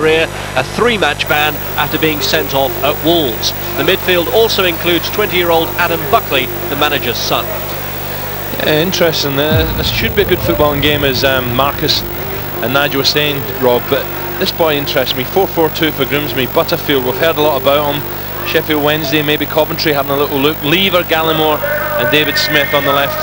career, a 3-match ban after being sent off at Wolves. The midfield also includes 20-year-old Adam Buckley, the manager's son. Yeah, interesting. This should be a good footballing game, as Marcus and Nigel were saying, Rob, but this boy interests me. 4-4-2 for Grimsby. Butterfield, we've heard a lot about him. Sheffield Wednesday, maybe Coventry having a little look. Lever, Gallimore and David Smith on the left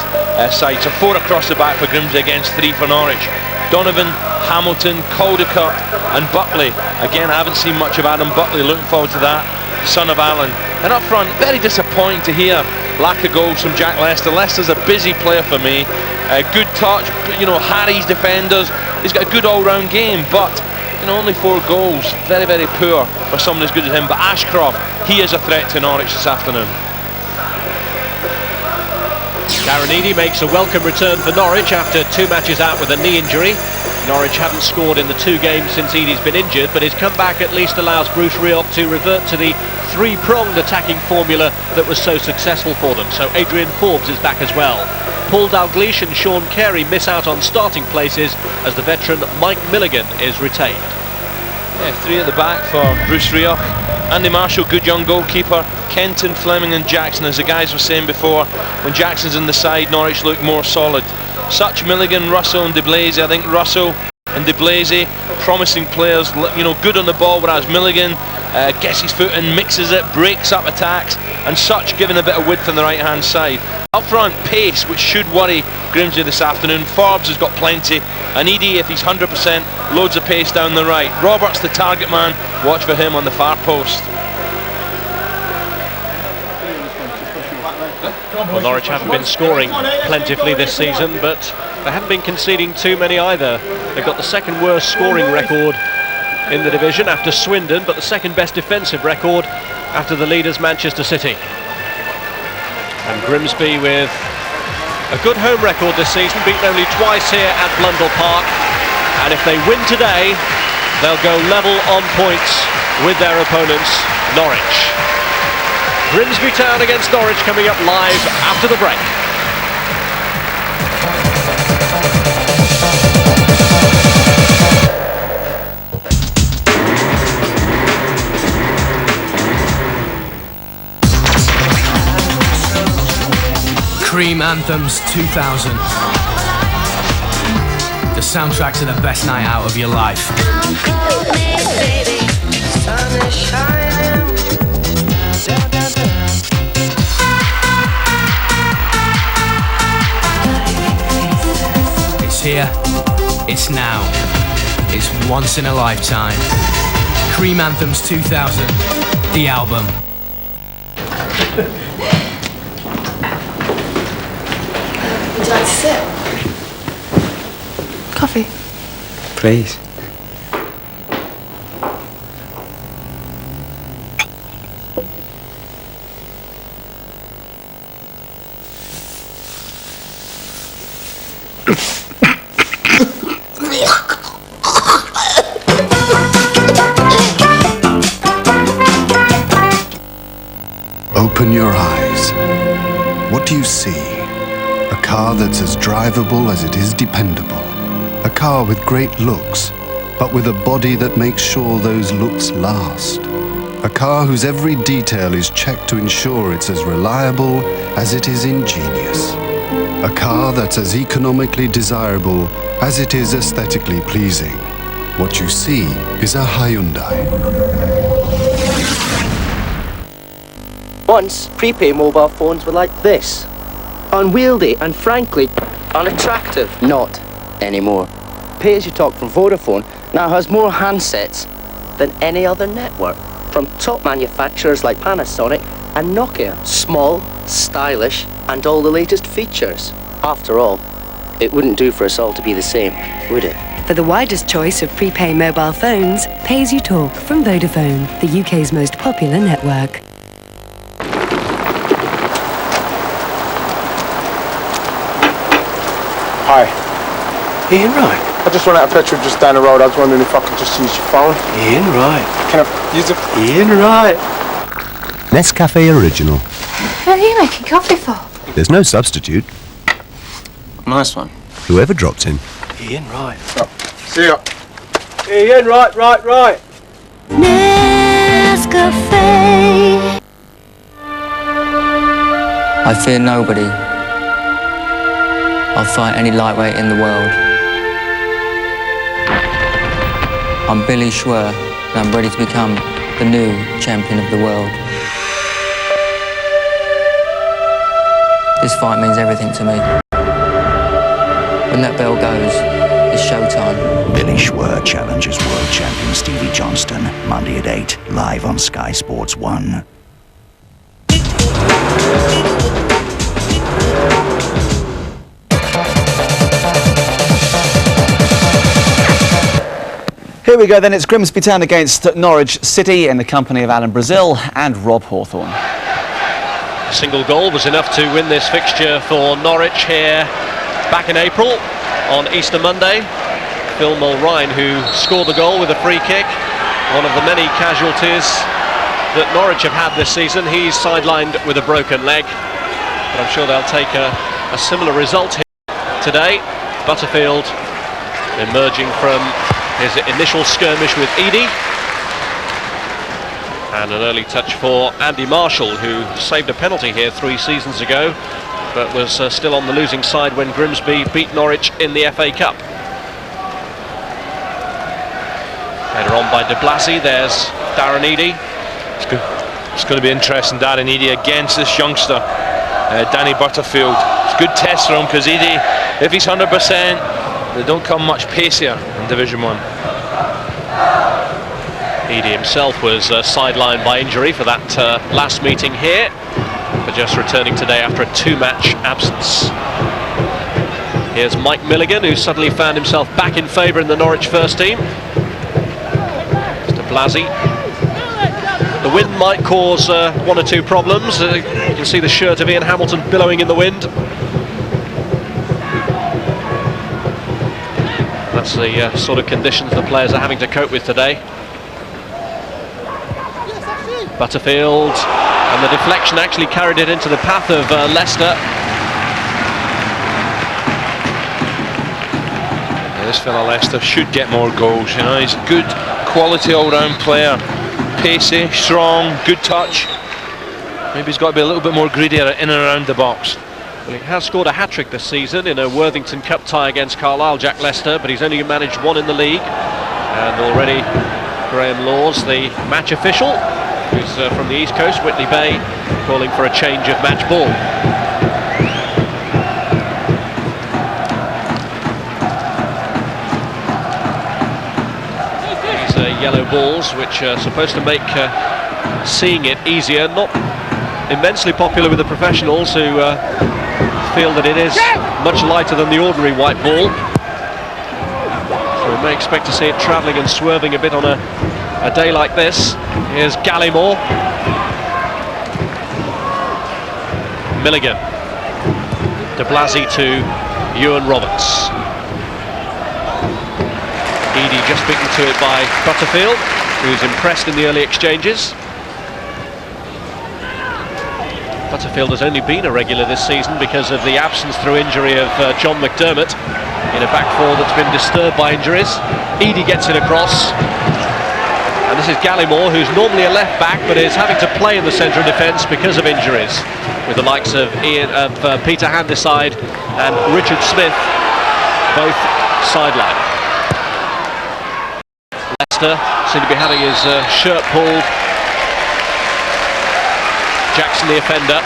side. So 4 across the back for Grimsby against 3 for Norwich. Donovan, Hamilton, Caldicott and Buckley. Again, I haven't seen much of Adam Buckley. Looking forward to that. Son of Alan. And up front, very disappointing to hear lack of goals from Jack Lester. Lester's a busy player for me. Good touch, you know, Harry's defenders. He's got a good all-round game, but you know, only 4 goals. Very, very poor for someone as good as him. But Ashcroft, he is a threat to Norwich this afternoon. Darren Eadie makes a welcome return for Norwich after 2 matches out with a knee injury. Norwich haven't scored in the 2 games since Eadie's been injured, but his comeback at least allows Bruce Rioch to revert to the 3-pronged attacking formula that was so successful for them. So Adrian Forbes is back as well. Paul Dalgleish and Sean Carey miss out on starting places as the veteran Mike Milligan is retained. Yeah, 3 at the back for Bruce Rioch. Andy Marshall, good young goalkeeper. Kenton, Fleming and Jackson, as the guys were saying before, when Jackson's in the side, Norwich look more solid. Such, Milligan, Russell and de Blaise. I think Russell and de Blaise, promising players, you know, good on the ball, whereas Milligan gets his foot in, mixes it, breaks up attacks, and Such giving a bit of width on the right hand side. Up front, pace, which should worry Grimsby this afternoon. Forbes has got plenty, and Eadie, if he's 100%, loads of pace down the right. Roberts, the target man, watch for him on the far post. Well, Norwich haven't been scoring plentifully this season, but they haven't been conceding too many either. They've got the 2nd worst scoring record in the division after Swindon, but the 2nd best defensive record after the leaders Manchester City. And Grimsby with a good home record this season, beaten only twice here at Blundell Park, and if they win today they'll go level on points with their opponents, Norwich. Grimsby Town against Norwich coming up live after the break. Cream Anthems 2000. The soundtrack to the best night out of your life. It's here, it's now, it's once in a lifetime. Cream Anthems 2000, the album. Would you like to sit? Coffee? Please. Open your eyes. What do you see? A car that's as drivable as it is dependable. A car with great looks, but with a body that makes sure those looks last. A car whose every detail is checked to ensure it's as reliable as it is ingenious. A car that's as economically desirable as it is aesthetically pleasing. What you see is a Hyundai. Once, prepaid mobile phones were like this. Unwieldy and frankly, unattractive. Not anymore. Pay-as-you-talk from Vodafone now has more handsets than any other network. From top manufacturers like Panasonic and Nokia. Small, stylish, and all the latest features. After all, it wouldn't do for us all to be the same, would it? For the widest choice of prepaid mobile phones, Pay-as-you-talk from Vodafone, the UK's most popular network. Hi. Ian Wright. I just ran out of petrol just down the road. I was wondering if I could just use your phone. Ian Wright. Can I use it? Ian Wright. Nescafe Original. Who are you making coffee for? There's no substitute. Nice one. Whoever dropped in. Ian Wright. Oh, see ya. Ian Wright. Nescafe. I fear nobody. I'll fight any lightweight in the world. I'm Billy Schwer, and I'm ready to become the new champion of the world. This fight means everything to me. When that bell goes, it's showtime. Billy Schwer challenges world champion Stevie Johnston, Monday at 8, live on Sky Sports 1. Here we go then, it's Grimsby Town against Norwich City in the company of Alan Brazil and Rob Hawthorne. A single goal was enough to win this fixture for Norwich here back in April on Easter Monday. Phil Mulrine, who scored the goal with a free kick, one of the many casualties that Norwich have had this season. He's sidelined with a broken leg, but I'm sure they'll take a similar result here today. Butterfield emerging from his initial skirmish with Edie, and an early touch for Andy Marshall, who saved a penalty here 3 seasons ago but was still on the losing side when Grimsby beat Norwich in the FA Cup. Header on by de Blasi. There's Darren Edie. It's going to be interesting, Darren Edie against this youngster Danny Butterfield. It's a good test for him, because Edie, if he's 100%, they don't come much pacier in Division 1. Edie himself was sidelined by injury for that last meeting here, but just returning today after a 2-match absence. Here's Mike Milligan, who suddenly found himself back in favour in the Norwich first team. Mr. Blasi. The wind might cause 1 or 2 problems. You can see the shirt of Ian Hamilton billowing in the wind. That's the sort of conditions the players are having to cope with today. Butterfield, and the deflection actually carried it into the path of Leicester. Yeah, this fella Leicester should get more goals. You know, he's a good quality all-round player, pacey, strong, good touch. Maybe he's got to be a little bit more greedier in and around the box. Well, he has scored a hat-trick this season in a Worthington Cup tie against Carlisle, Jack Leicester, but he's only managed 1 in the league. And already Graham Laws, the match official, who's from the East Coast, Whitley Bay, calling for a change of match ball. These yellow balls, which are supposed to make seeing it easier, not immensely popular with the professionals, who feel that it is much lighter than the ordinary white ball. So we may expect to see it travelling and swerving a bit on a day like this. Here's Gallimore. Milligan. De Blasi to Ewan Roberts. Edie just beaten to it by Butterfield, who's impressed in the early exchanges. Butterfield has only been a regular this season because of the absence through injury of John McDermott in a back four that's been disturbed by injuries. Edie gets it across, and this is Gallimore, who's normally a left back but is having to play in the centre of defence because of injuries, with the likes of Peter Handyside and Richard Smith both sidelined. Leicester seem to be having his shirt pulled. Jackson, the offender.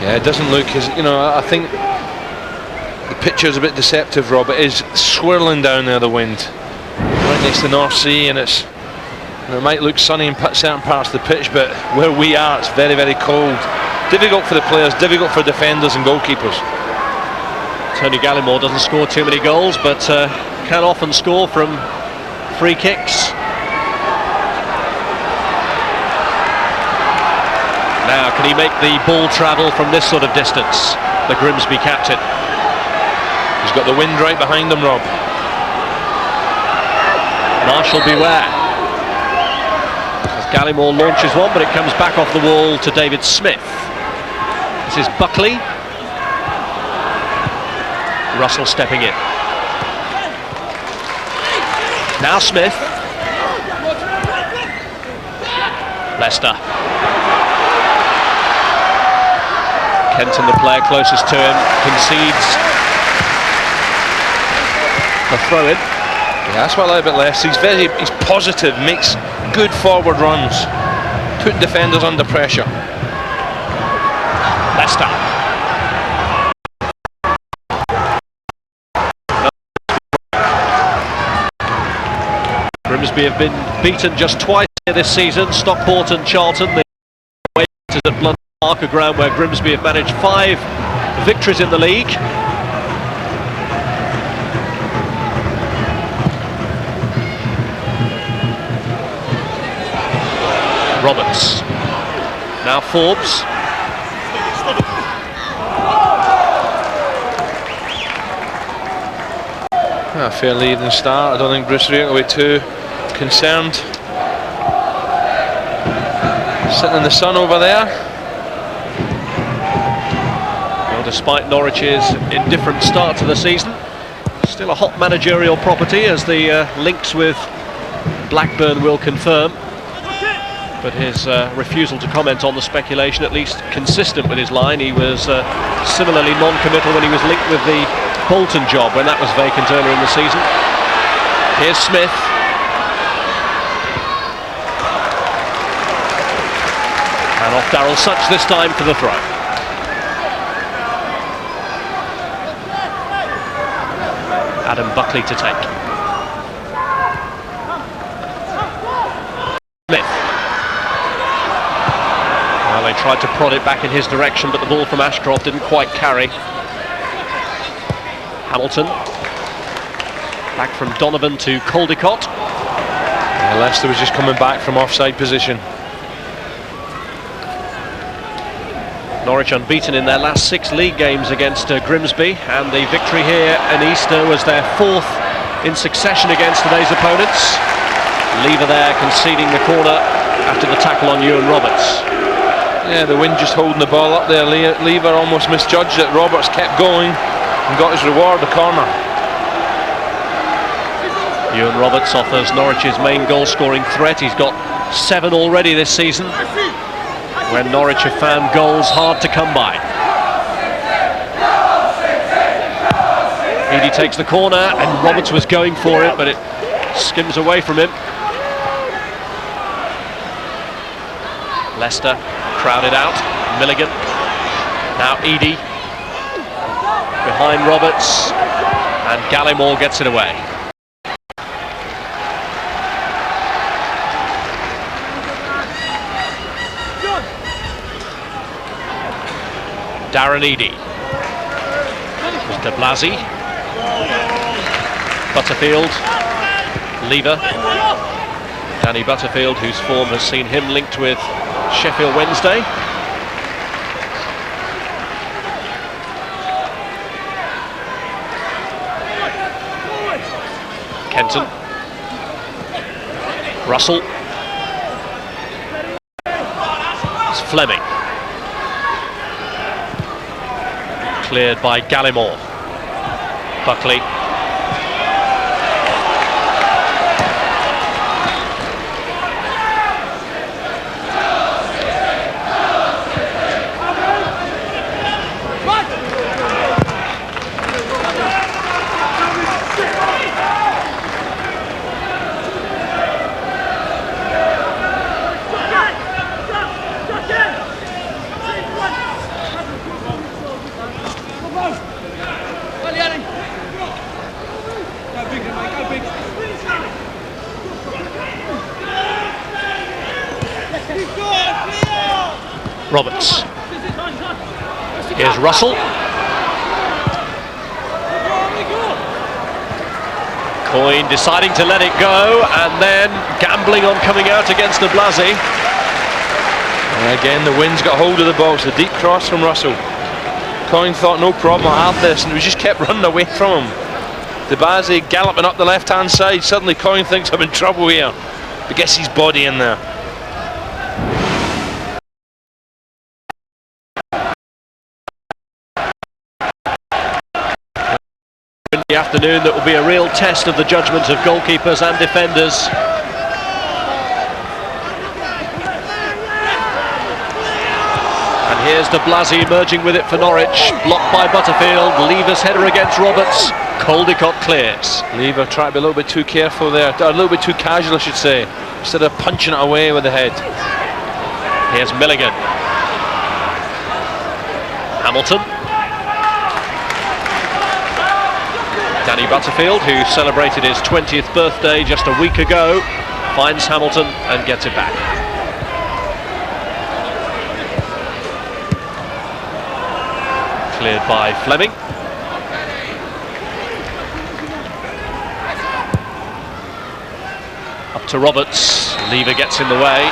Yeah, it doesn't look as, you know, I think the picture's a bit deceptive, Rob. It is swirling down there, the wind, right next to the North Sea, and it's, you know, it might look sunny in certain parts of the pitch, but where we are, it's very, very cold. Difficult for the players, difficult for defenders and goalkeepers. Tony Gallimore doesn't score too many goals, but can often score from free kicks. Now, can he make the ball travel from this sort of distance, the Grimsby captain? He's got the wind right behind him, Rob. Marshall, beware. As Gallimore launches one, but it comes back off the wall to David Smith. This is Buckley. Russell stepping in. Now Smith. Leicester. Kenton, the player closest to him, concedes the throw-in. Yeah, that's what I like about Leicester. He's positive, makes good forward runs, put defenders under pressure. Leicester. Grimsby have been beaten just twice here this season. Stockport and Charlton. The away is at Blunt Park, a ground where Grimsby have managed 5 victories in the league. Roberts. Now Forbes. A fairly even start. I don't think Bruce Ray will be too concerned. Sitting in the sun over there. Well, despite Norwich's indifferent start to the season, still a hot managerial property, as the links with Blackburn will confirm. But his refusal to comment on the speculation, at least consistent with his line. He was similarly non-committal when he was linked with the Bolton job when that was vacant earlier in the season. Here's Smith. And off Darryl Such this time for the throw. Adam Buckley to take. Smith. Well, they tried to prod it back in his direction, but the ball from Ashcroft didn't quite carry. Hamilton. Back from Donovan to Caldicott. Yeah, Leicester was just coming back from offside position. Norwich unbeaten in their last 6 league games against Grimsby, and the victory here in Easter was their 4th in succession against today's opponents. Lever there conceding the corner after the tackle on Ewan Roberts. Yeah, the wind just holding the ball up there. Lever almost misjudged it. Roberts kept going and got his reward, the corner. Ewan Roberts offers Norwich's main goal-scoring threat. He's got 7 already this season, when Norwich have found goals hard to come by. Eadie takes the corner, and Roberts was going for it, but it skims away from him. Leicester crowded out. Milligan. Now Eadie. Behind Roberts, and Gallimore gets it away. Darren Eadie. De Blasi. Butterfield. Lever. Danny Butterfield, whose form has seen him linked with Sheffield Wednesday. Kenton. Russell. It's Fleming. Cleared by Gallimore. Buckley. Roberts. Here's Russell. Coyne deciding to let it go, and then gambling on coming out against De Blasi. And again, the wind's got hold of the box. A deep cross from Russell. Coyne thought, no problem, I'll have this, and he just kept running away from him. De Blasi galloping up the left-hand side. Suddenly Coyne thinks I'm in trouble here, but gets his body in there. the afternoon that will be a real test of the judgment of goalkeepers and defenders. And here's de Blasi emerging with it for Norwich, blocked by Butterfield. Lever's header against Roberts. Caldicott clears. Lever tried to be a little bit too careful there, a little bit too casual I should say, instead of punching it away with the head. Here's Milligan. Hamilton. Danny Butterfield, who celebrated his 20th birthday just a week ago, finds Hamilton and gets it back. Cleared by Fleming. Up to Roberts. Lever gets in the way.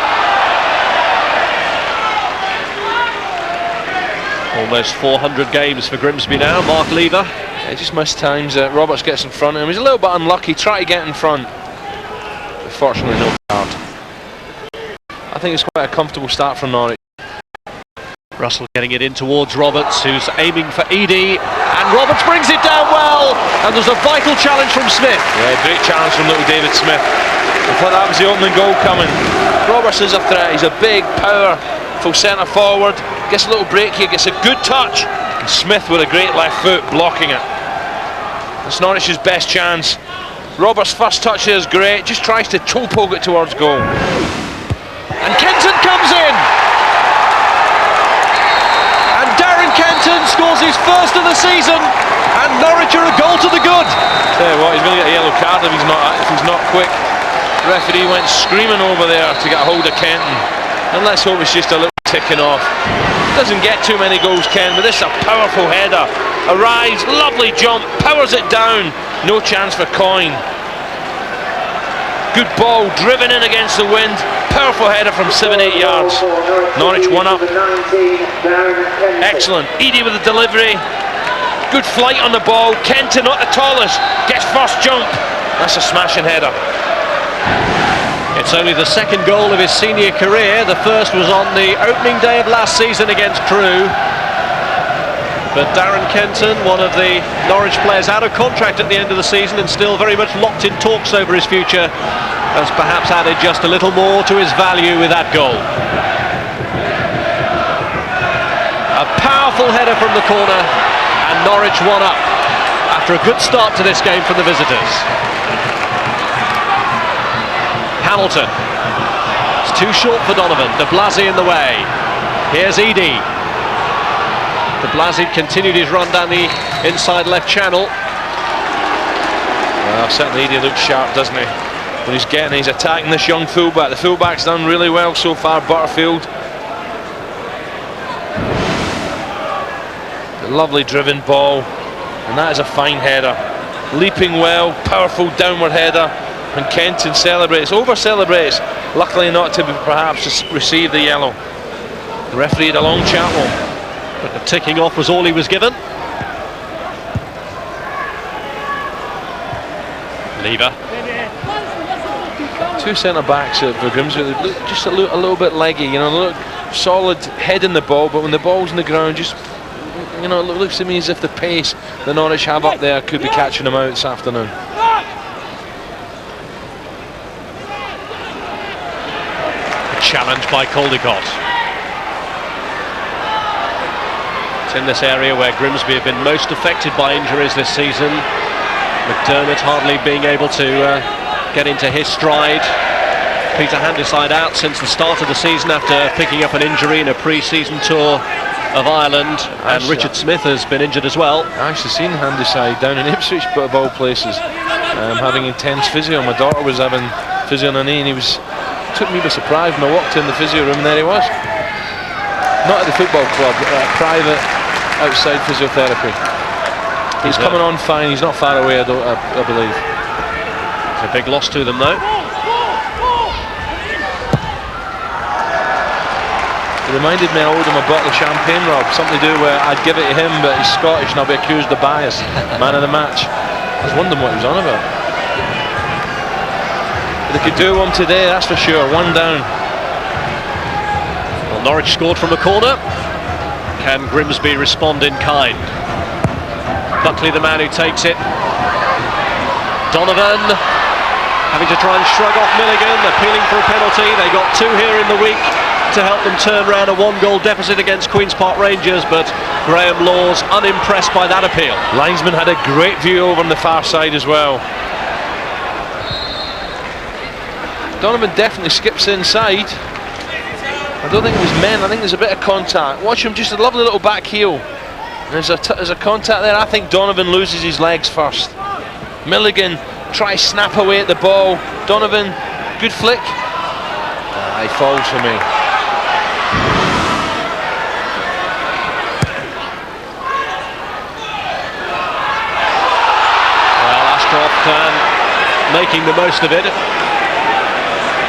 Almost 400 games for Grimsby now. Mark Lever. He just missed times. Roberts gets in front of him. He's a little bit unlucky. Try to get in front. But fortunately, no card. I think it's quite a comfortable start from Norwich. Russell getting it in towards Roberts, who's aiming for Edie, and Roberts brings it down well, and there's a vital challenge from Smith. Yeah, great challenge from little David Smith. I thought that was the opening goal coming. Roberts is a threat. He's a big, powerful centre forward. Gets a little break here, gets a good touch, and Smith with a great left foot blocking it. It's Norwich's best chance. Roberts' first touch here is great, just tries to toe poke it towards goal. And Kenton comes in! And Darren Kenton scores his first of the season, and Norwich are a goal to the good. Tell you what, he's going to get a yellow card if he's not quick. The referee went screaming over there to get a hold of Kenton. And let's hope it's just a little ticking off. Doesn't get too many goals, Ken, but this is a powerful header. Arrives, lovely jump, powers it down. No chance for Coyne. Good ball, driven in against the wind. Powerful header from 7-8 yards. Norwich 1 up. Excellent. Edie with the delivery. Good flight on the ball. Kenton, not the tallest, gets first jump. That's a smashing header. It's only the second goal of his senior career. The first was on the opening day of last season against Crewe. But Darren Kenton, one of the Norwich players out of contract at the end of the season and still very much locked in talks over his future, has perhaps added just a little more to his value with that goal. A powerful header from the corner, and Norwich 1 up after a good start to this game from the visitors. Hamilton. It's too short for Donovan. De Blasi in the way. Here's Edie. De Blasi continued his run down the inside left channel. Well, certainly Edie looks sharp, doesn't he? When he's attacking this young fullback. The fullback's done really well so far, Butterfield. A lovely driven ball, and that is a fine header. Leaping well, powerful downward header. And Kenton celebrates, over-celebrates, luckily not to perhaps receive the yellow. The referee had a long chat with him. But the ticking off was all he was given. Lever. Two centre-backs for Grimsby, they look just a little bit leggy, you know, look solid head in the ball, but when the ball's in the ground, just, you know, it looks to me as if the pace the Norwich have up there could be catching them out this afternoon. Challenge by Caldicott. It's in this area where Grimsby have been most affected by injuries this season. McDermott hardly being able to get into his stride. Peter Handyside out since the start of the season after picking up an injury in a pre-season tour of Ireland, and Richard Smith has been injured as well. I actually seen Handyside down in Ipswich, but of all places, having intense physio. My daughter was having physio on her knee, and took me by surprise when I walked in the physio room and there he was. Not at the football club, but a private outside physiotherapy. He's coming on fine, he's not far away, I believe. It's a big loss to them though. It reminded me I owed him a bottle of champagne, Rob, something to do where I'd give it to him, but he's Scottish and I'll be accused of bias. Man of the match. I was wondering what he was on about. They could do one today, that's for sure. 1 down. Well, Norwich scored from a corner. Can Grimsby respond in kind? Buckley, the man who takes it, Donovan having to try and shrug off Milligan, appealing for a penalty. They got 2 here in the week to help them turn around a 1-goal deficit against Queen's Park Rangers, but Graham Law's unimpressed by that appeal. Linesman had a great view over on the far side as well. Donovan definitely skips inside. I don't think it was men, I think there's a bit of contact. Watch him, just a lovely little back heel. There's a contact there. I think Donovan loses his legs first. Milligan tries snap away at the ball. Donovan, good flick. He falls for me. Well, Ashcroft making the most of it.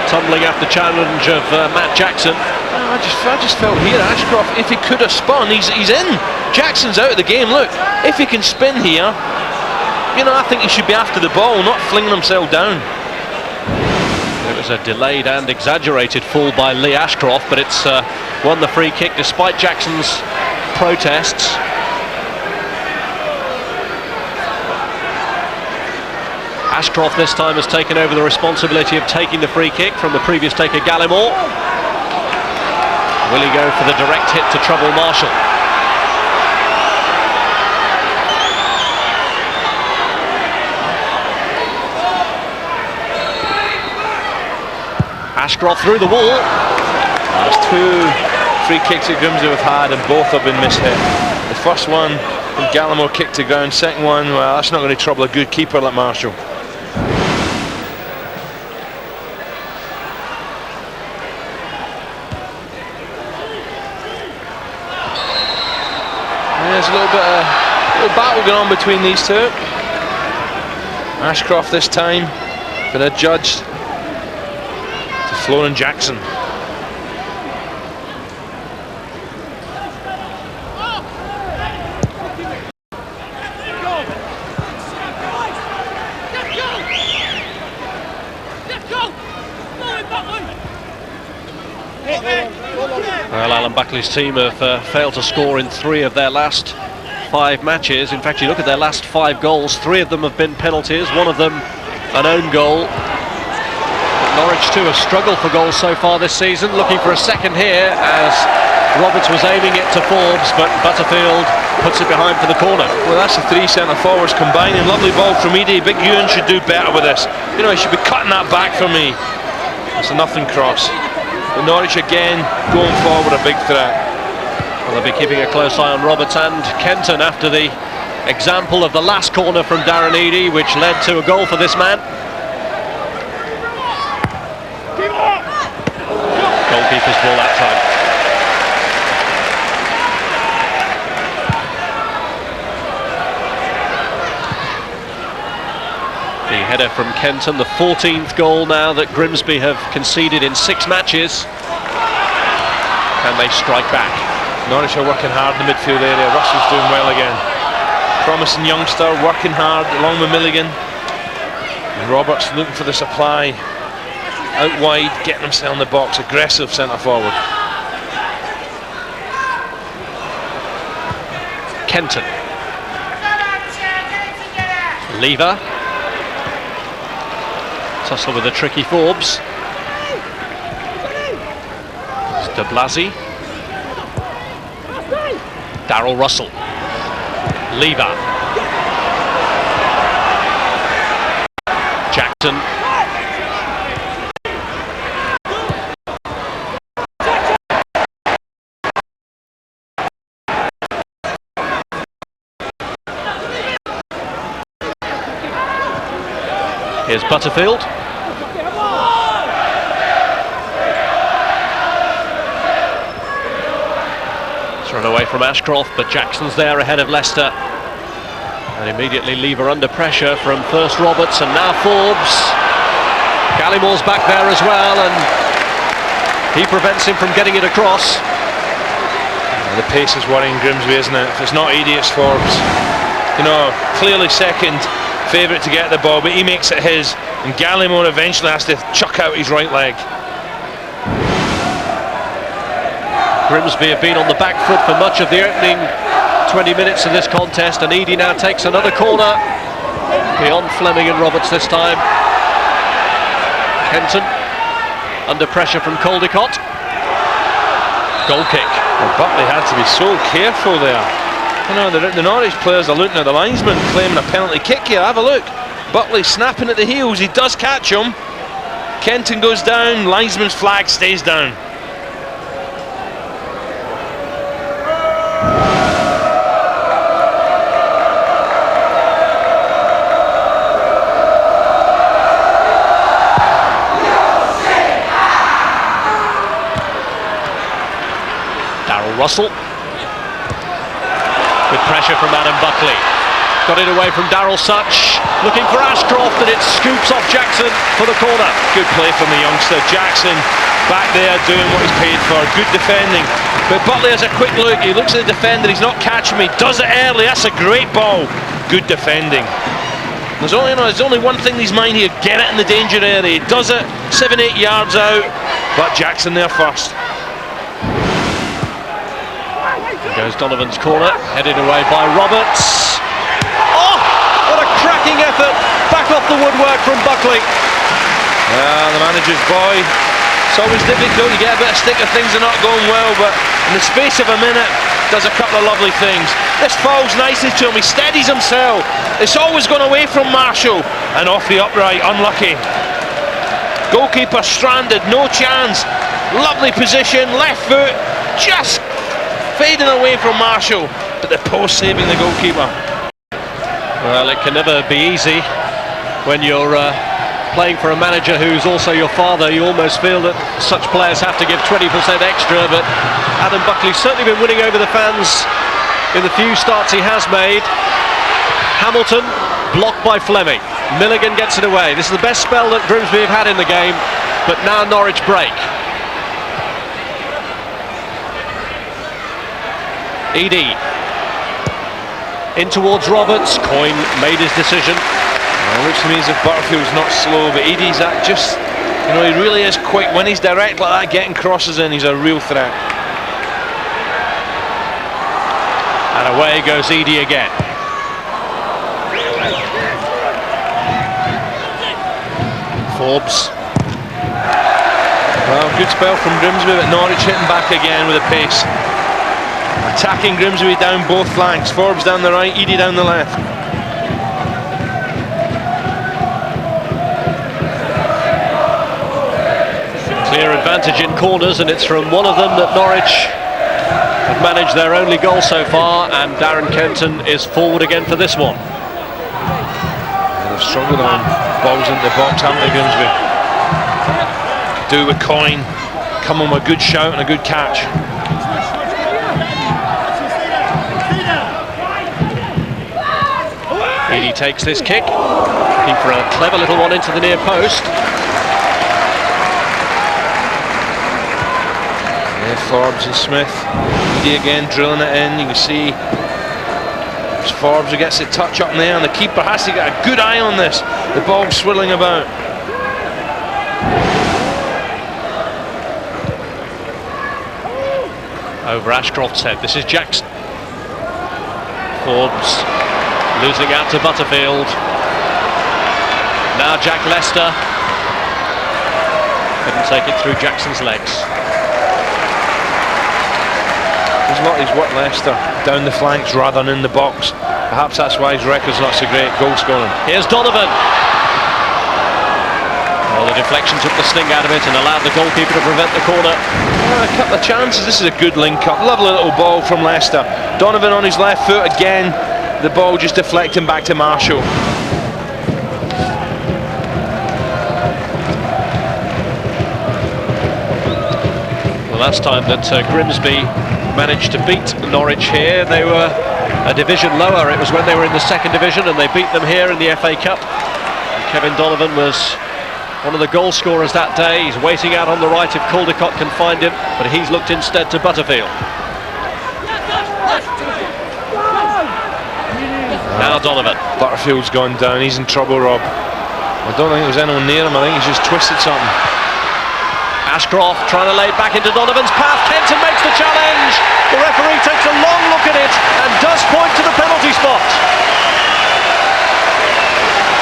Tumbling after challenge of Matt Jackson. I just felt here, Ashcroft, if he could have spun, he's in. Jackson's out of the game. Look, if he can spin here, you know, I think he should be after the ball, not flinging himself down. It was a delayed and exaggerated fall by Lee Ashcroft, but it's won the free kick despite Jackson's protests. Ashcroft this time has taken over the responsibility of taking the free kick from the previous taker Gallimore. Will he go for the direct hit to trouble Marshall? Ashcroft through the wall. There's 2 free kicks that Grimsby have had and both have been mishit. The first one when Gallimore kicked to ground, second one, well, that's not going to trouble a good keeper like Marshall. There's a little battle going on between these two. Ashcroft this time been adjudged to Florin Jackson. Well, Alan Buckley's team have failed to score in 3 of their last 5 matches. In fact, you look at their last 5 goals, 3 of them have been penalties, 1 of them an own goal. Norwich too have struggled for goals so far this season, looking for a second here as Roberts was aiming it to Forbes, but Butterfield puts it behind for the corner. Well, that's the 3 centre forwards combining. Lovely ball from Edie. Big Ewan should do better with this. You know, he should be cutting that back for me. It's a nothing cross. But Norwich again going forward, a big threat. Well, they'll be keeping a close eye on Roberts and Kenton after the example of the last corner from Darren Eadie, which led to a goal for this man. Goalkeeper's ball that time. The header from Kenton, the 14th goal now that Grimsby have conceded in 6 matches. Can they strike back? Norwich are working hard in the midfield area. Russell's doing well again. Promising youngster, working hard along with Milligan. And Roberts looking for the supply. Out wide, getting himself in the box. Aggressive centre forward. Kenton. Lever. Tussle with a tricky Forbes. It's de Blasi. Darrell Russell. Lever. Jackson. Here's Butterfield. It's run away from Ashcroft, but Jackson's there ahead of Leicester. And immediately Lever under pressure from first Roberts and now Forbes. Gallimore's back there as well, and he prevents him from getting it across. The pace is worrying Grimsby, isn't it? If it's not Eadie, it's Forbes. You know, clearly second favourite to get the ball, but he makes it his, and Gallimore eventually has to chuck out his right leg. Grimsby have been on the back foot for much of the opening 20 minutes of this contest, and Eadie now takes another corner. Beyond Fleming and Roberts this time. Kenton under pressure from Caldicott. Goal kick. Well, Buckley had to be so careful there. You know, the Norwich players are looking at the linesman claiming a penalty kick here. Have a look. Buckley snapping at the heels. He does catch him. Kenton goes down. Linesman's flag stays down. Russell with pressure from Adam Buckley, got it away from Darryl Such, looking for Ashcroft, and it scoops off Jackson for the corner. Good play from the youngster. Jackson back there doing what he's paid for. Good defending, but Buckley has a quick look. He looks at the defender, he's not catching me, does it early. That's a great ball. Good defending. There's only one thing in his mind here: get it in the danger area. He does it 7-8 yards out, but Jackson there first. Goes Donovan's corner, headed away by Roberts. Oh, what a cracking effort! Back off the woodwork from Buckley. The manager's boy. It's always difficult. You get a bit of stick if things are not going well, but in the space of a minute, does a couple of lovely things. This falls nicely to him. He steadies himself. It's always gone away from Marshall, and off the upright. Unlucky. Goalkeeper stranded. No chance. Lovely position. Left foot. Just fading away from Marshall, but the post saving the goalkeeper. Well, it can never be easy when you're playing for a manager who's also your father. You almost feel that such players have to give 20% extra, but Adam Buckley's certainly been winning over the fans in the few starts he has made. Hamilton blocked by Fleming. Milligan gets it away. This is the best spell that Grimsby have had in the game, but now Norwich break. Edie in towards Roberts. Coyne made his decision. Well, looks to me as if Butterfield's not slow, but Edie's just, you know, he really is quick. When he's direct like that, getting crosses in, he's a real threat. And away goes Edie again. Forbes. Well, good spell from Grimsby, but Norwich hitting back again with a pace. Attacking Grimsby down both flanks. Forbes down the right, Edie down the left. Clear advantage in corners, and it's from one of them that Norwich have managed their only goal so far, and Darren Kenton is forward again for this one. Yeah, they've struggled on balls into the box, haven't they, Grimsby? Do with Coyne. Come on, a good shout and a good catch. Edie takes this kick, looking for a clever little one into the near post. Yeah, Forbes and Smith. Edie again drilling it in. You can see it's Forbes who gets the touch up in there, and the keeper has to get a good eye on this. The ball swirling about. Over Ashcroft's head. This is Jackson. Forbes losing out to Butterfield. Now Jack Lester. Couldn't take it through Jackson's legs. He's worked Leicester down the flanks rather than in the box. Perhaps that's why his record's not so great, goal scoring. Here's Donovan. Well, the deflection took the sting out of it and allowed the goalkeeper to prevent the corner. A couple of chances. This is a good link-up. Lovely little ball from Leicester. Donovan on his left foot again. The ball just deflecting back to Marshall. The last time that Grimsby managed to beat Norwich here, they were a division lower. It was when they were in the second division, and they beat them here in the FA Cup. And Kevin Donovan was one of the goal scorers that day. He's waiting out on the right if Caldicott can find him, but he's looked instead to Butterfield. Now Donovan. Butterfield's gone down. He's in trouble, Rob. I don't think there was anyone near him. I think he's just twisted something. Ashcroft trying to lay it back into Donovan's path. Kenton makes the challenge. The referee takes a long look at it and does point to the penalty spot.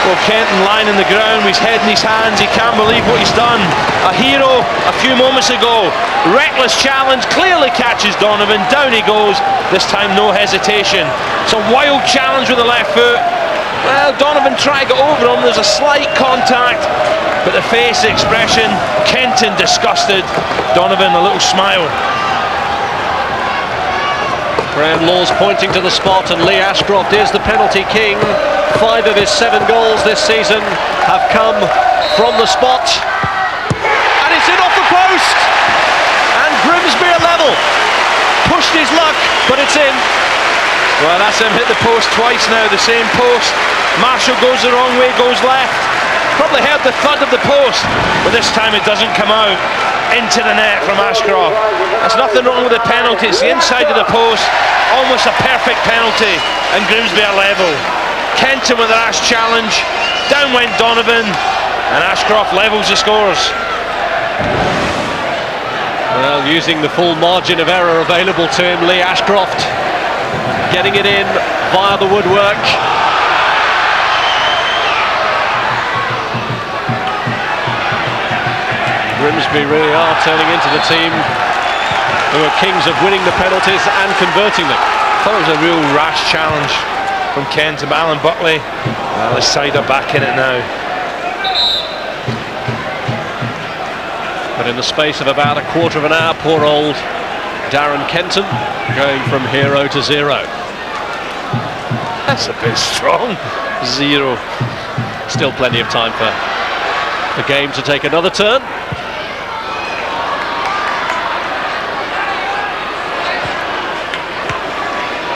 Well, Kenton lying on the ground with his head in his hands. He can't believe what he's done. A hero a few moments ago. Reckless challenge, clearly catches Donovan. Down he goes. This time no hesitation. It's a wild challenge with the left foot. Well, Donovan tried to get over him. There's a slight contact, but the face expression, Kenton disgusted. Donovan a little smile. Graham Law's pointing to the spot, and Lee Ashcroft is the penalty king. 5 of his 7 goals this season have come from the spot. And it's in off the post! And Grimsby are level. Pushed his luck, but it's in. Well, that's him hit the post twice now, the same post. Marshall goes the wrong way, goes left. Probably heard the thud of the post, but this time it doesn't come out. Into the net from Ashcroft. There's nothing wrong with the penalty, it's the inside of the post. Almost a perfect penalty, and Grimsby are level. Kenton with a rash challenge. Down went Donovan, and Ashcroft levels the scores. Well, using the full margin of error available to him, Lee Ashcroft getting it in via the woodwork. Grimsby really are turning into the team who are kings of winning the penalties and converting them. I thought it was a real rash challenge from Kent to Alan Buckley. Well, his side are back in it now. But in the space of about a quarter of an hour, poor old Darren Kenton going from 0 to 0. That's a bit strong. 0. Still plenty of time for the game to take another turn.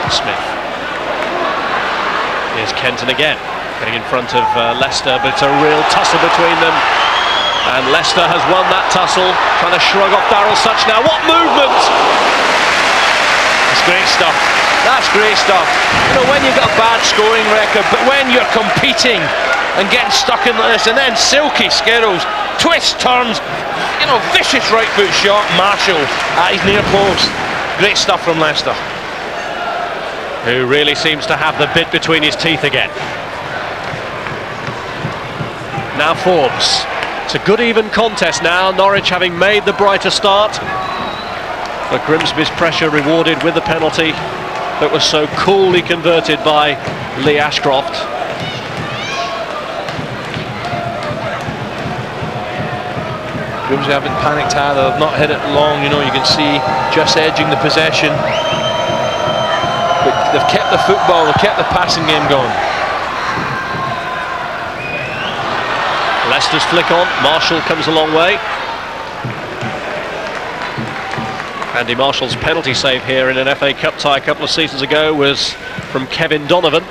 Smith. Here's Kenton again, getting in front of Leicester, but it's a real tussle between them. And Leicester has won that tussle, trying to shrug off Darryl Such now. What movement! It's great stuff. That's great stuff. You know, when you've got a bad scoring record, but when you're competing and getting stuck in like this, and then silky skittles, twists, turns, you know, vicious right foot shot, Marshall at his near post. Great stuff from Leicester. Who really seems to have the bit between his teeth again. Now Forbes. It's a good even contest now, Norwich having made the brighter start. But Grimsby's pressure rewarded with the penalty that was so coolly converted by Lee Ashcroft. Grimsby haven't panicked either, they've not hit it long, you know, you can see just edging the possession. But they've kept the football, they've kept the passing game going. Leicester's flick on, Marshall comes a long way. Andy Marshall's penalty save here in an FA Cup tie a couple of seasons ago was from Kevin Donovan.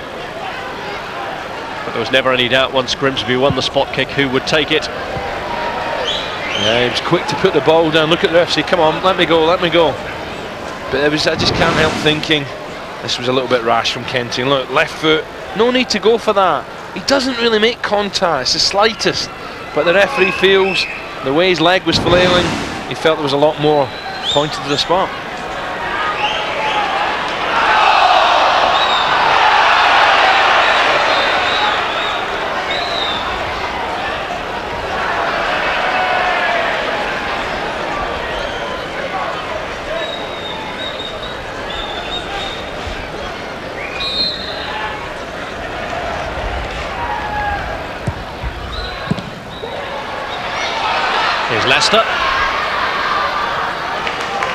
But there was never any doubt once Grimsby won the spot kick who would take it. Yeah, he was quick to put the ball down, look at the ref, say, come on, let me go, let me go. But I just can't help thinking, this was a little bit rash from Kenton. Look, left foot, no need to go for that. He doesn't really make contact, it's the slightest. But the referee feels, the way his leg was flailing, he felt there was a lot more pointed to the spot. Here's Leicester.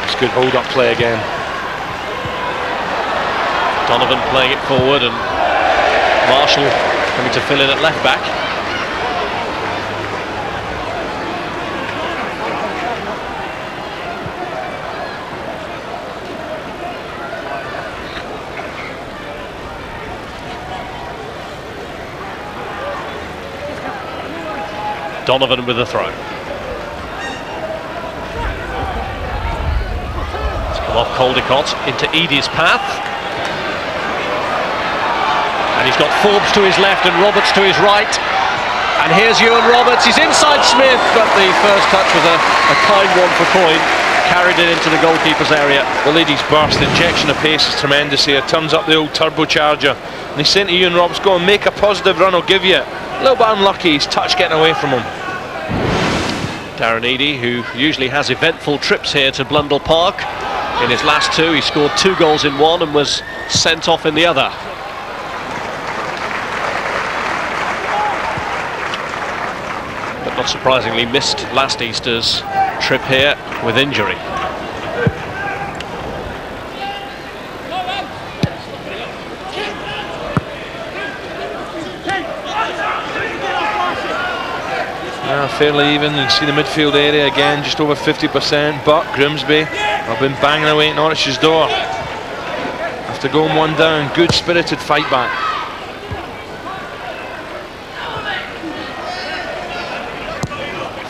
It's good hold-up play again. Donovan playing it forward and Marshall coming to fill in at left back. Donovan with the throw. Off Caldicott into Edie's path, and he's got Forbes to his left and Roberts to his right, and here's Ewan Roberts. He's inside Smith, but the first touch was a kind one for Coyne, carried it into the goalkeeper's area. The lady's burst, the injection of pace is tremendous here, turns up the old turbocharger, and he's saying to Ewan Roberts, go and make a positive run, I'll give you it. A little bit unlucky, his touch getting away from him. Darren Eadie, who usually has eventful trips here to Blundell Park. In his last two, he scored 2 goals in one and was sent off in the other. But not surprisingly missed last Easter's trip here with injury. Fairly even. You can see the midfield area again, just over 50%. But Grimsby have been banging away at Norwich's door. After going 1 down, good spirited fight back.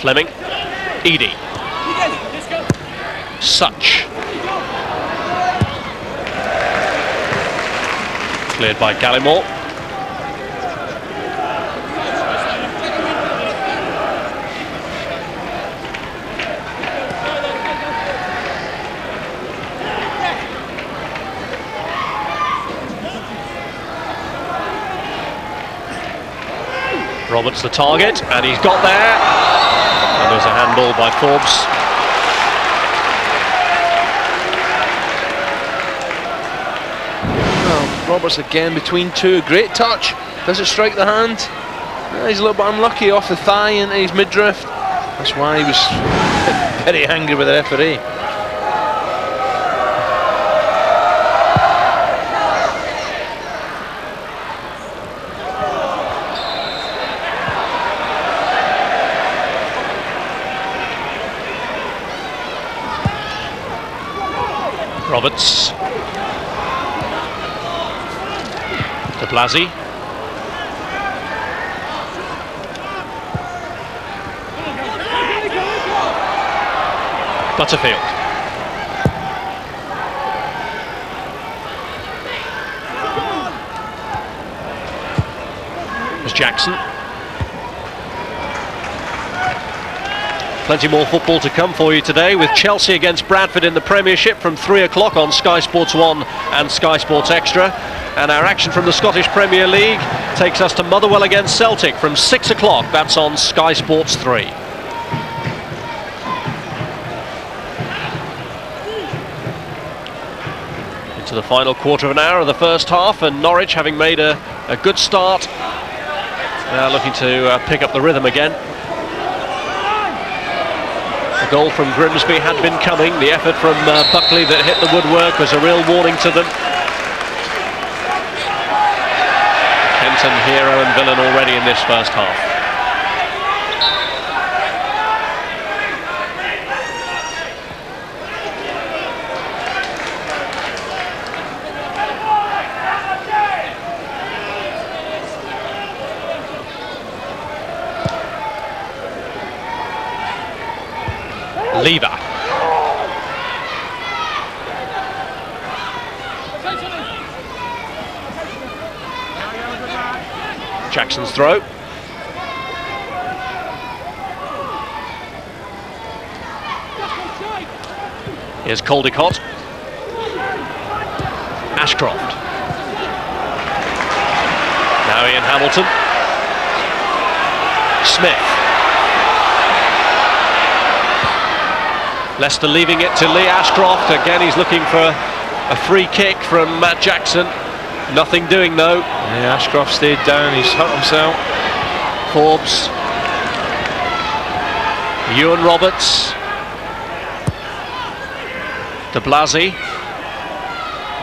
Fleming, Eadie, Such. Cleared by Gallimore. Roberts the target, and he's got there. And there's a handball by Forbes. Well, Roberts again between two. Great touch. Does it strike the hand? He's a little bit unlucky off the thigh into his midriff. That's why he was very angry with the referee. Roberts. De Blasi. Butterfield. There's Jackson. Plenty more football to come for you today, with Chelsea against Bradford in the Premiership from 3 o'clock on Sky Sports 1 and Sky Sports Extra. And our action from the Scottish Premier League takes us to Motherwell against Celtic from 6 o'clock. That's on Sky Sports 3. Into the final quarter of an hour of the first half, and Norwich, having made a good start, now looking to pick up the rhythm again. The goal from Grimsby had been coming. The effort from Buckley that hit the woodwork was a real warning to them. Kenton, hero and villain already in this first half. Lever. Jackson's throw. Here's Caldicott. Ashcroft. Now Ian Hamilton. Smith. Leicester leaving it to Lee Ashcroft. Again, he's looking for a free kick from Matt Jackson. Nothing doing though. Yeah, Ashcroft stayed down, he's hurt himself. Forbes. Ewan Roberts. De Blasi.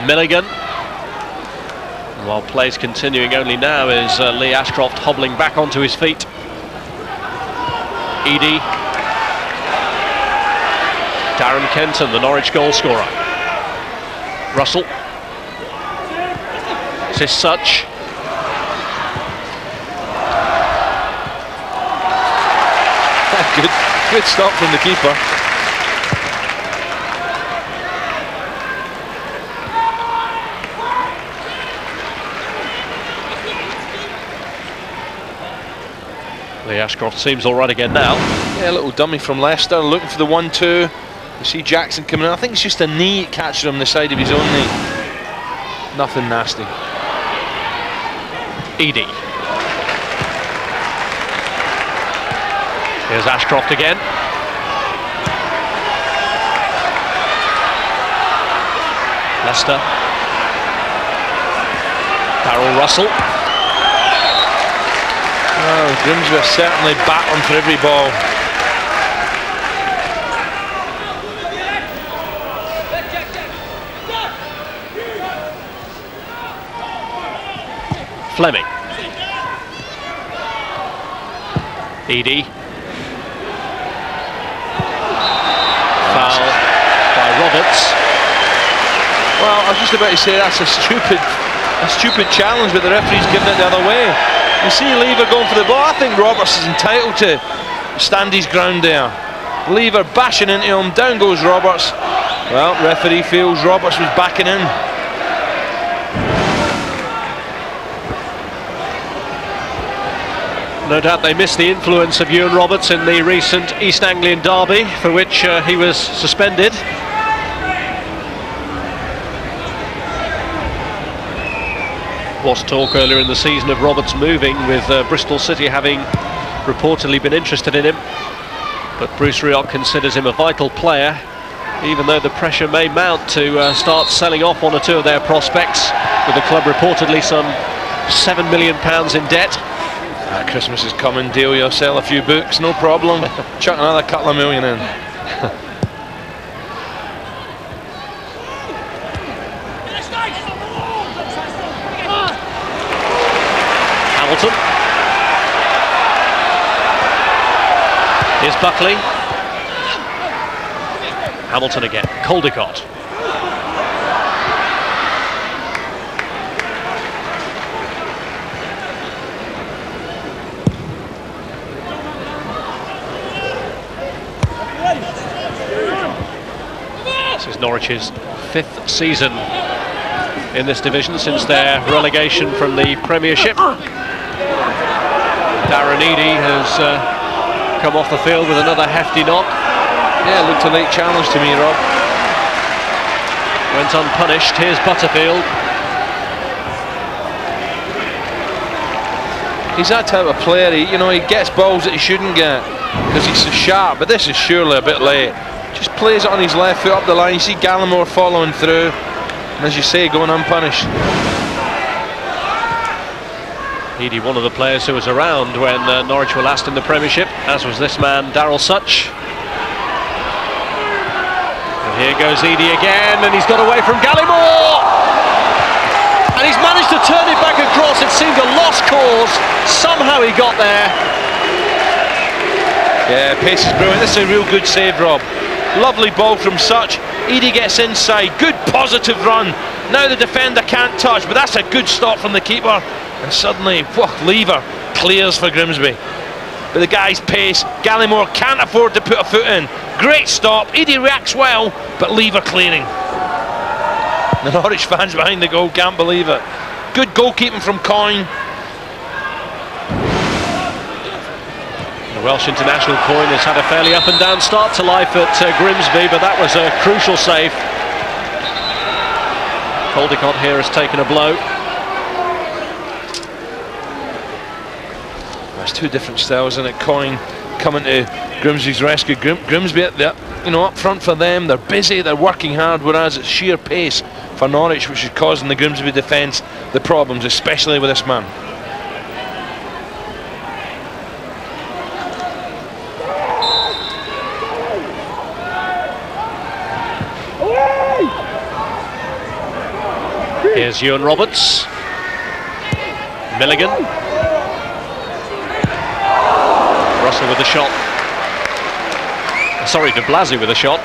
Milligan. While play's continuing only now is Lee Ashcroft hobbling back onto his feet. Eadie. Darren Kenton, the Norwich goal scorer. Russell. This is Such. Good stop from the keeper. Lee Ashcroft seems all right again now. Yeah, a little dummy from Leicester, looking for the 1-2. You see Jackson coming in. I think it's just a knee catching him the side of his own knee. Nothing nasty. Eadie. Here's Ashcroft again. Leicester. Darryl Russell. Oh, Grimsby are certainly battling for every ball. Fleming. Edie. Foul by Roberts. Well, I was just about to say that's a stupid challenge, but the referee's giving it the other way. You see Lever going for the ball. I think Roberts is entitled to stand his ground there. Lever bashing into him, down goes Roberts. Well, referee feels Roberts was backing in. No doubt they missed the influence of Ewan Roberts in the recent East Anglian derby, for which he was suspended. Was talk earlier in the season of Roberts moving, with Bristol City having reportedly been interested in him, but Bruce Rioch considers him a vital player, even though the pressure may mount to start selling off one or two of their prospects, with the club reportedly some £7 million in debt. Christmas is coming, deal you'll sell a few books, no problem. Chuck another couple of million in. Hamilton. Here's Buckley. Hamilton again. Caldecott. This is Norwich's 5th season in this division since their relegation from the Premiership. Darren Eadie has come off the field with another hefty knock. Yeah, looked a late challenge to me, Rob. Went unpunished. Here's Butterfield. He's that type of player, he gets balls that he shouldn't get because he's so sharp, but this is surely a bit late. Just plays it on his left foot up the line. You see Gallimore following through, and as you say, going unpunished. Eadie, one of the players who was around when Norwich were last in the Premiership, as was this man, Darryl Such. And here goes Eadie again, and he's got away from Gallimore! And he's managed to turn it back across. It seemed a lost cause. Somehow he got there. Yeah, pace is brilliant. This is a real good save, Rob. Lovely ball from Such. Eadie gets inside. Good positive run. Now the defender can't touch, but that's a good stop from the keeper. And suddenly, Lever clears for Grimsby. But the guy's pace, Gallimore can't afford to put a foot in. Great stop. Eadie reacts well, but Lever clearing. The Norwich fans behind the goal can't believe it. Good goalkeeping from Coyne. The Welsh international Coyne has had a fairly up and down start to life at Grimsby, but that was a crucial save. Caldecott here has taken a blow. There's two different styles in it. Coyne coming to Grimsby's rescue. Grimsby at the, up front for them. They're busy, they're working hard, whereas it's sheer pace for Norwich, which is causing the Grimsby defence the problems, especially with this man. Here's Ewan Roberts. Milligan. Russell with a shot. Sorry, de Blasi with a shot.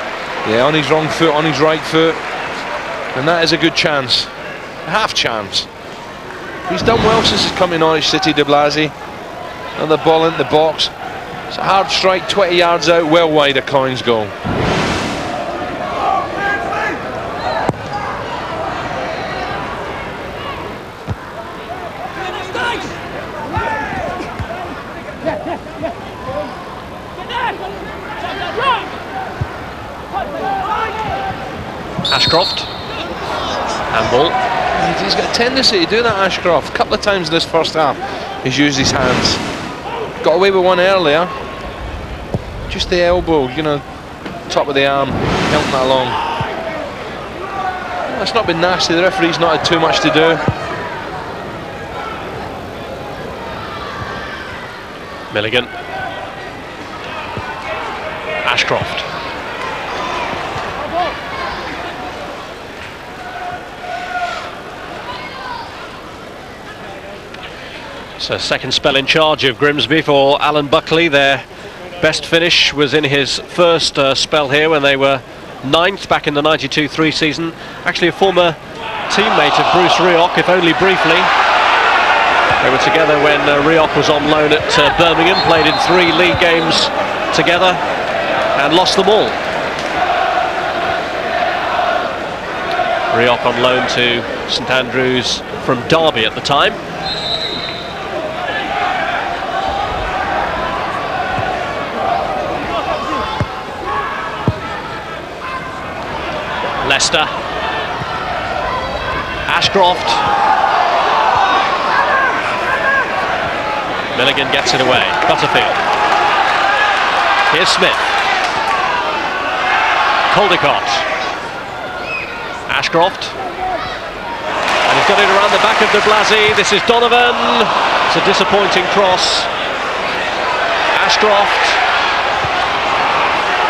Yeah, on his wrong foot, on his right foot. And that is a good chance. A half chance. He's done well since he's come to Norwich City, de Blasi. Another ball into the box. It's a hard strike, 20 yards out, well wide of Coyne's goal. Ashcroft. Handball. He's got a tendency to do that, Ashcroft. A couple of times in this first half, he's used his hands. Got away with one earlier. Just the elbow, you know, top of the arm, helping that along. That's not been nasty. The referee's not had too much to do. Milligan. Ashcroft. So second spell in charge of Grimsby for Alan Buckley. Their best finish was in his first spell here when they were 9th back in the 92-3 season. Actually a former teammate of Bruce Rioch, if only briefly. They were together when Rioch was on loan at Birmingham, played in 3 league games together and lost them all. Rioch on loan to St Andrews from Derby at the time. Leicester. Ashcroft. Milligan gets it away. Butterfield. Here's Smith. Caldecott. Ashcroft. And he's got it around the back of de Blasi. This is Donovan. It's a disappointing cross. Ashcroft.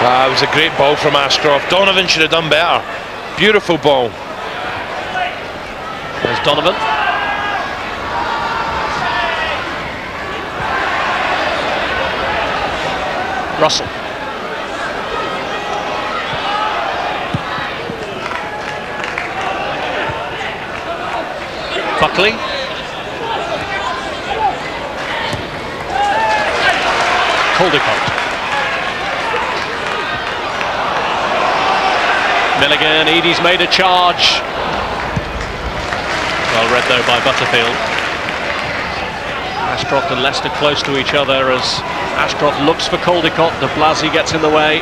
Wow, it was a great ball from Ashcroft. Donovan should have done better. Beautiful ball. There's Donovan. Russell. Buckley. Caldecott. Milligan, Eadie's made a charge. Well read though by Butterfield. Ashcroft and Leicester close to each other as Ashcroft looks for Caldecott. De Blasi gets in the way.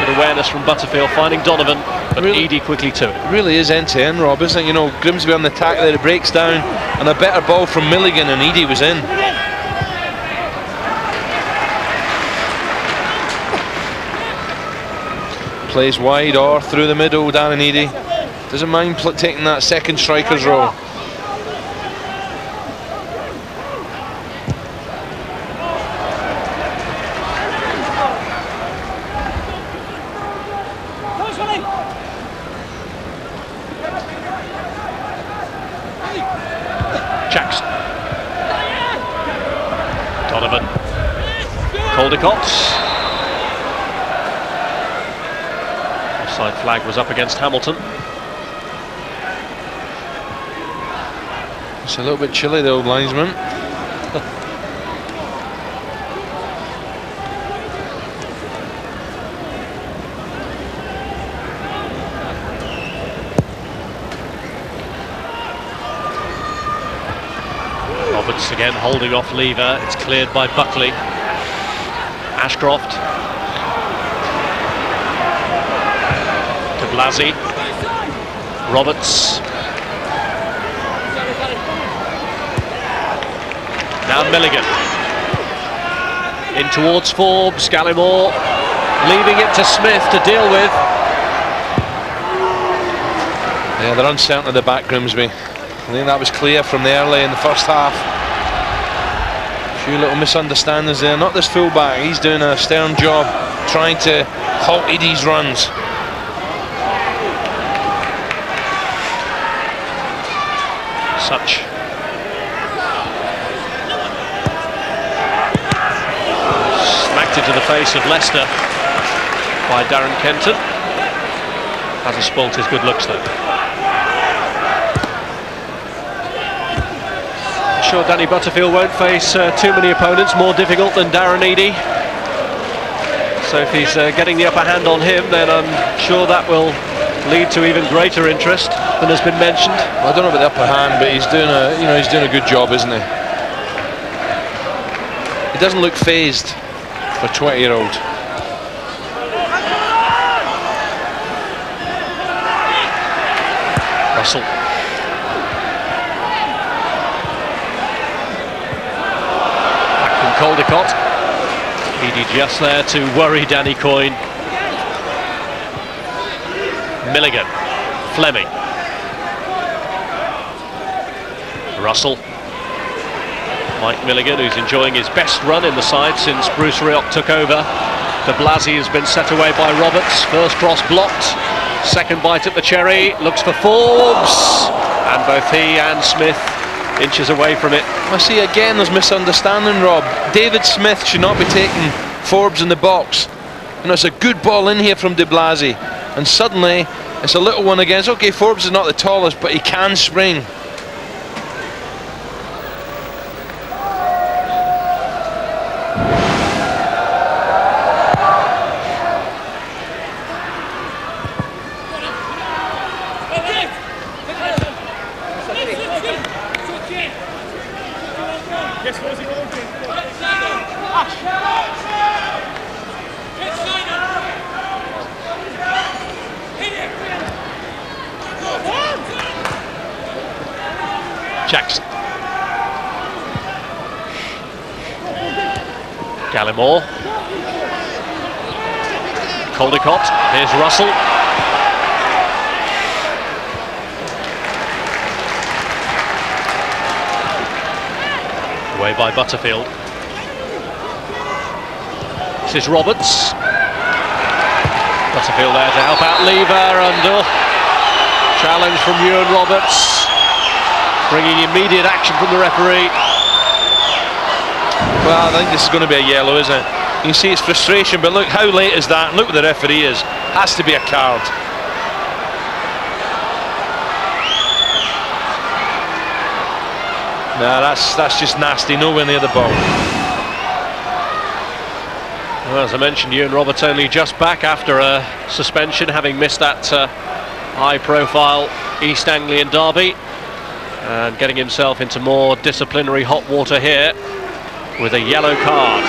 Good awareness from Butterfield, finding Donovan, but really, Eadie quickly to it. It really is end-to-end, Rob, isn't it? You know, Grimsby on the attack there, it breaks down, and a better ball from Milligan, and Eadie was in. Plays wide or through the middle, Darren Eadie. Doesn't mind taking that second striker's role. Jackson. Donovan. Caldecott. Offside flag was up against Hamilton. It's a little bit chilly, the old linesman. Roberts again holding off Lever. It's cleared by Buckley. Ashcroft. De Blasi. Roberts. Now Milligan. In towards Forbes. Gallimore leaving it to Smith to deal with. Yeah, they're uncertain at the back, Grimsby. I think that was clear from the early in the first half. A few little misunderstandings there. Not this fullback, he's doing a stern job trying to halt Eadie's runs. Such. Smacked into the face of Leicester by Darren Kenton. Hasn't spoilt his good looks though. I'm sure Danny Butterfield won't face too many opponents more difficult than Darren Eadie. So if he's getting the upper hand on him, then I'm sure that will lead to even greater interest than has been mentioned. Well, I don't know about the upper hand, but he's doing a good job, isn't he? He doesn't look phased for a 20-year-old. Russell. Back from Caldecott. Edie just there to worry Danny Coyne. Milligan, Fleming, Russell, Mike Milligan, who's enjoying his best run in the side since Bruce Rioch took over. De Blasi has been set away by Roberts. First cross blocked. Second bite at the cherry. Looks for Forbes. And both he and Smith inches away from it. I see again there's misunderstanding, Rob. David Smith should not be taking Forbes in the box. You know, it's a good ball in here from De Blasi. And suddenly it's a little one against. Okay, Forbes is not the tallest, but he can spring. Jackson. Gallimore. Caldecott. Here's Russell. Away by Butterfield. This is Roberts. Butterfield there to help out Lever, and challenge from Ewan Roberts. Bringing immediate action from the referee. Well, I think this is going to be a yellow, isn't it? You can see it's frustration, but look how late is that, and look where the referee is. Has to be a card. No, that's just nasty, nowhere near the ball. Well, as I mentioned, Ewan Roberts only just back after a suspension, having missed that high-profile East Anglian derby. And getting himself into more disciplinary hot water here with a yellow card.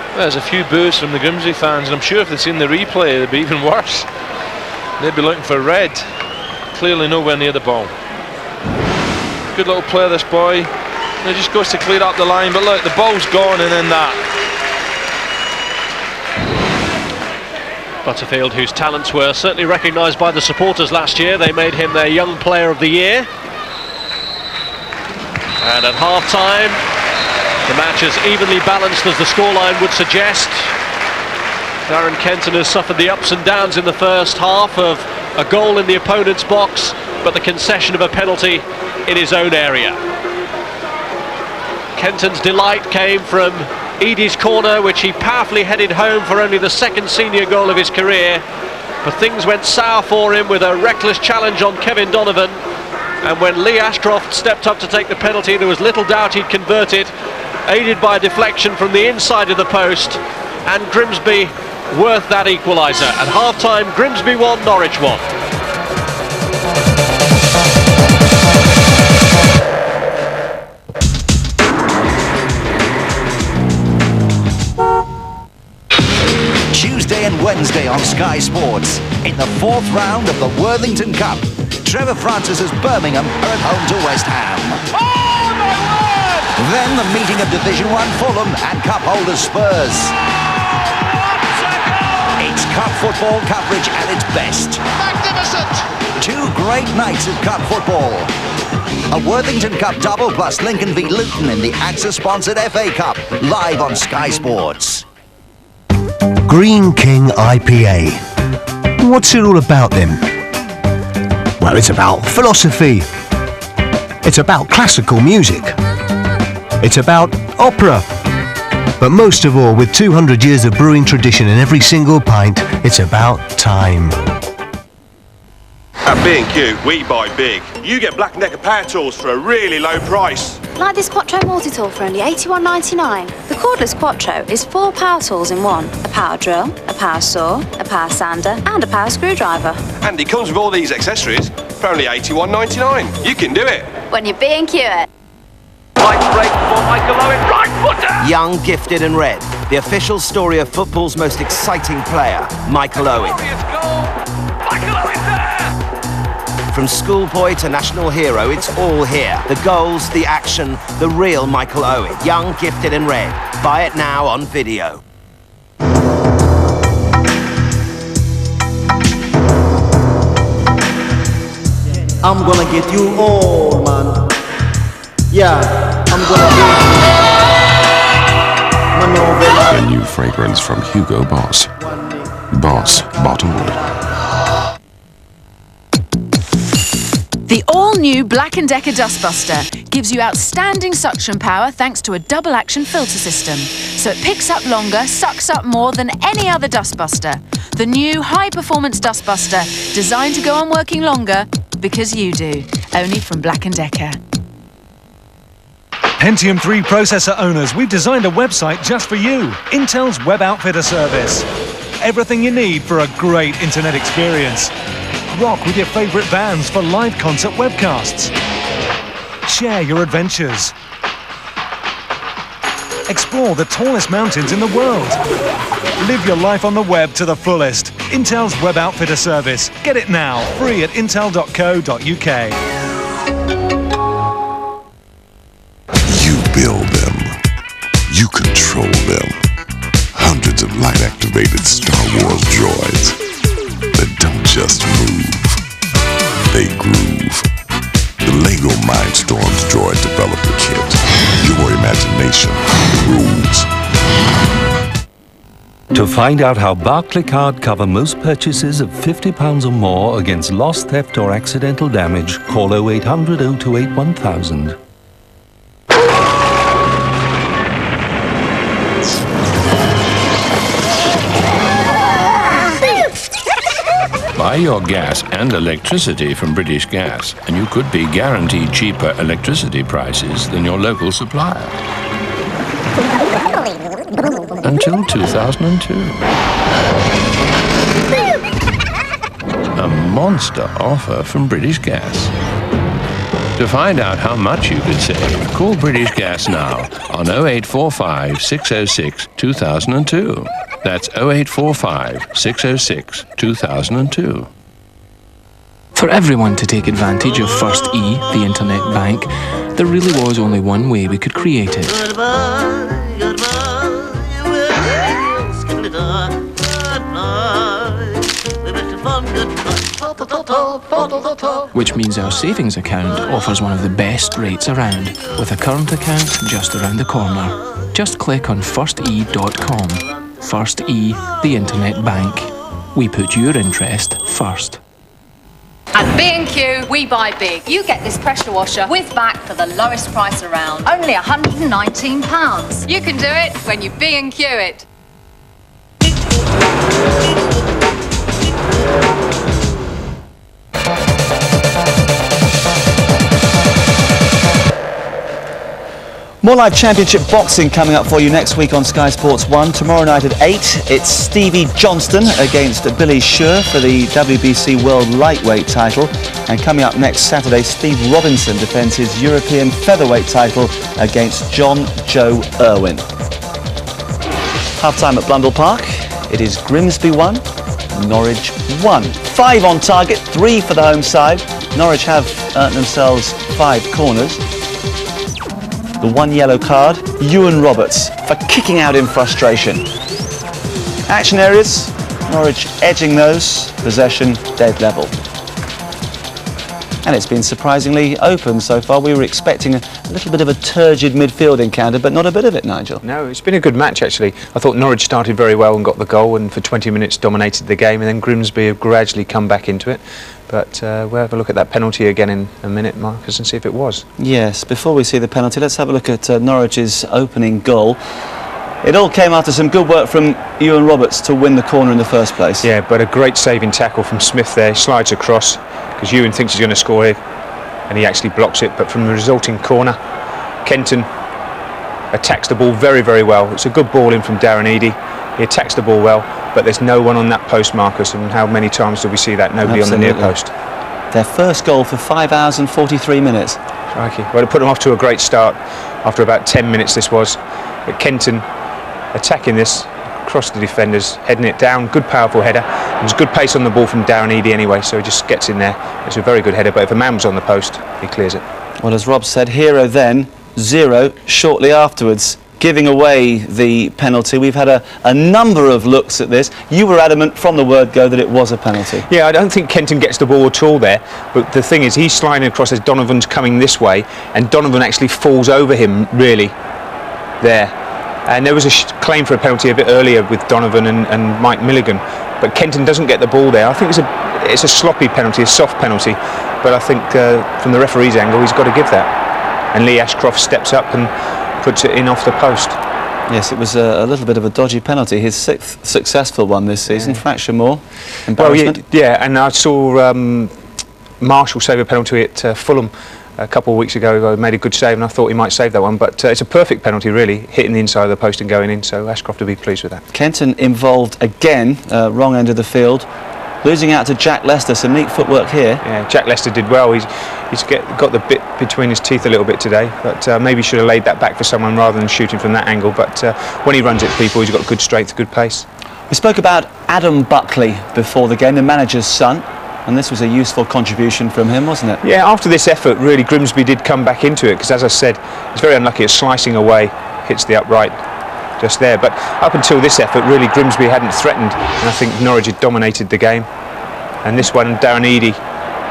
Well, there's a few boos from the Grimsby fans, and I'm sure if they'd seen the replay it'd be even worse. They'd be looking for red. Clearly nowhere near the ball. Good little play, this boy. He just goes to clear up the line, but look, the ball's gone, and then that. Butterfield, whose talents were certainly recognised by the supporters last year. They made him their Young Player of the Year. And at half-time, the match is evenly balanced as the scoreline would suggest. Darren Kenton has suffered the ups and downs in the first half of a goal in the opponent's box, but the concession of a penalty in his own area. Kenton's delight came from Edie's corner, which he powerfully headed home for only the second senior goal of his career. But things went sour for him with a reckless challenge on Kevin Donovan. And when Lee Ashcroft stepped up to take the penalty, there was little doubt he'd convert it, aided by a deflection from the inside of the post. And Grimsby worth that equaliser. At half-time, Grimsby 1, Norwich 1. Tuesday and Wednesday on Sky Sports. In the fourth round of the Worthington Cup, Trevor Francis's Birmingham are at home to West Ham. Oh, my word! Then the meeting of Division 1 Fulham and Cup holders Spurs. It's Cup football coverage at its best. Magnificent! 2 great nights of Cup football. A Worthington Cup double plus Lincoln v Luton in the AXA-sponsored FA Cup, live on Sky Sports. Green King IPA. What's it all about then? Well, it's about philosophy. It's about classical music. It's about opera. But most of all, with 200 years of brewing tradition in every single pint, it's about time. At B&Q, we buy big. You get Black & Decker power tools for a really low price. Like this Quattro multi-tool for only $81.99. The cordless Quattro is 4 power tools in one. A power drill, a power saw, a power sander, and a power screwdriver. And it comes with all these accessories for only $81.99. You can do it. When you B&Q it. Right break for Michael Owen, right footer! Young, gifted and red. The official story of football's most exciting player, Michael Owen. From schoolboy to national hero, it's all here. The goals, the action, the real Michael Owen. Young, gifted and red. Buy it now on video. I'm gonna get you all, man. Yeah, I'm gonna get A new fragrance from Hugo Boss. Boss bottled. The all-new Black & Decker Dustbuster gives you outstanding suction power thanks to a double-action filter system. So it picks up longer, sucks up more than any other dustbuster. The new high-performance dustbuster, designed to go on working longer because you do. Only from Black & Decker. Pentium 3 processor owners, we've designed a website just for you. Intel's Web Outfitter service. Everything you need for a great internet experience. Rock with your favourite bands for live concert webcasts. Share your adventures. Explore the tallest mountains in the world. Live your life on the web to the fullest. Intel's Web Outfitter service. Get it now, free at intel.co.uk. You build them. You control them. Hundreds of light-activated Star Wars droids that don't just move, they groove. The LEGO Mindstorms Droid Developer Kit. Your imagination rules. To find out how Barclaycard cover most purchases of £50 or more against loss, theft or accidental damage, call 0800 028 1000. Buy your gas and electricity from British Gas, and you could be guaranteed cheaper electricity prices than your local supplier. Until 2002. A monster offer from British Gas. To find out how much you could save, call British Gas now on 0845 606 2002. That's 0845 606 2002. For everyone to take advantage of First E, the internet bank, there really was only one way we could create it. Which means our savings account offers one of the best rates around, with a current account just around the corner. Just click on firste.com. First E, the internet bank. We put your interest first. At B&Q, we buy big. You get this pressure washer with back for the lowest price around. Only £119. You can do it when you B&Q it. More live championship boxing coming up for you next week on Sky Sports 1. Tomorrow night at 8, it's Stevie Johnston against Billy Scher for the WBC World Lightweight title. And coming up next Saturday, Steve Robinson defends his European Featherweight title against John Joe Irwin. Half-time at Blundell Park. It is Grimsby 1, Norwich 1. 5 on target, 3 for the home side. Norwich have earned themselves 5 corners. The one yellow card, Ewan Roberts, for kicking out in frustration. Action areas, Norwich edging those, possession dead level. And it's been surprisingly open so far. We were expecting a little bit of a turgid midfield encounter, but not a bit of it, Nigel. No, it's been a good match actually. I thought Norwich started very well and got the goal, and for 20 minutes dominated the game, and then Grimsby have gradually come back into it. But we'll have a look at that penalty again in a minute, Marcus, and see if it was. Yes, before we see the penalty, let's have a look at Norwich's opening goal. It all came after some good work from Ewan Roberts to win the corner in the first place. Yeah, but a great saving tackle from Smith there. He slides across because Ewan thinks he's going to score here, and he actually blocks it. But from the resulting corner, Kenton attacks the ball very, very well. It's a good ball in from Darren Eadie. He attacks the ball well, but there's no one on that post, Marcus, and how many times do we see that? Nobody Absolutely. On the near post. Their first goal for 5 hours and 43 minutes. Crikey. Well, it put them off to a great start after about 10 minutes this was. But Kenton attacking this, across the defenders, heading it down. Good powerful header. There's good pace on the ball from Darren Eadie anyway, so he just gets in there. It's a very good header, but if a man was on the post, he clears it. Well, as Rob said, hero then, 0 shortly afterwards, giving away the penalty. We've had a number of looks at this. You were adamant from the word go that it was a penalty. Yeah, I don't think Kenton gets the ball at all there, but the thing is, he's sliding across as Donovan's coming this way, and Donovan actually falls over him, really, there. And there was a claim for a penalty a bit earlier with Donovan and Mike Milligan, but Kenton doesn't get the ball there. I think it's a sloppy penalty, a soft penalty, but I think from the referee's angle, he's got to give that. And Lee Ashcroft steps up and puts it in off the post. Yes, it was a little bit of a dodgy penalty. His 6th successful one this season. Yeah. Fracture more. Embarrassment. Well, yeah, and I saw Marshall save a penalty at Fulham a couple of weeks ago. He made a good save, and I thought he might save that one, but it's a perfect penalty, really, hitting the inside of the post and going in, so Ashcroft will be pleased with that. Kenton involved again, wrong end of the field, losing out to Jack Lester. Some neat footwork here. Yeah, Jack Lester did well. He's got the bit between his teeth a little bit today, but maybe should have laid that back for someone rather than shooting from that angle, but when he runs at people, he's got good strength, good pace. We spoke about Adam Buckley before the game, the manager's son. And this was a useful contribution from him, wasn't it? Yeah, after this effort, really, Grimsby did come back into it, because as I said, he's very unlucky at slicing away, hits the upright just there. But up until this effort, really, Grimsby hadn't threatened, and I think Norwich had dominated the game. And this one, Darren Eadie,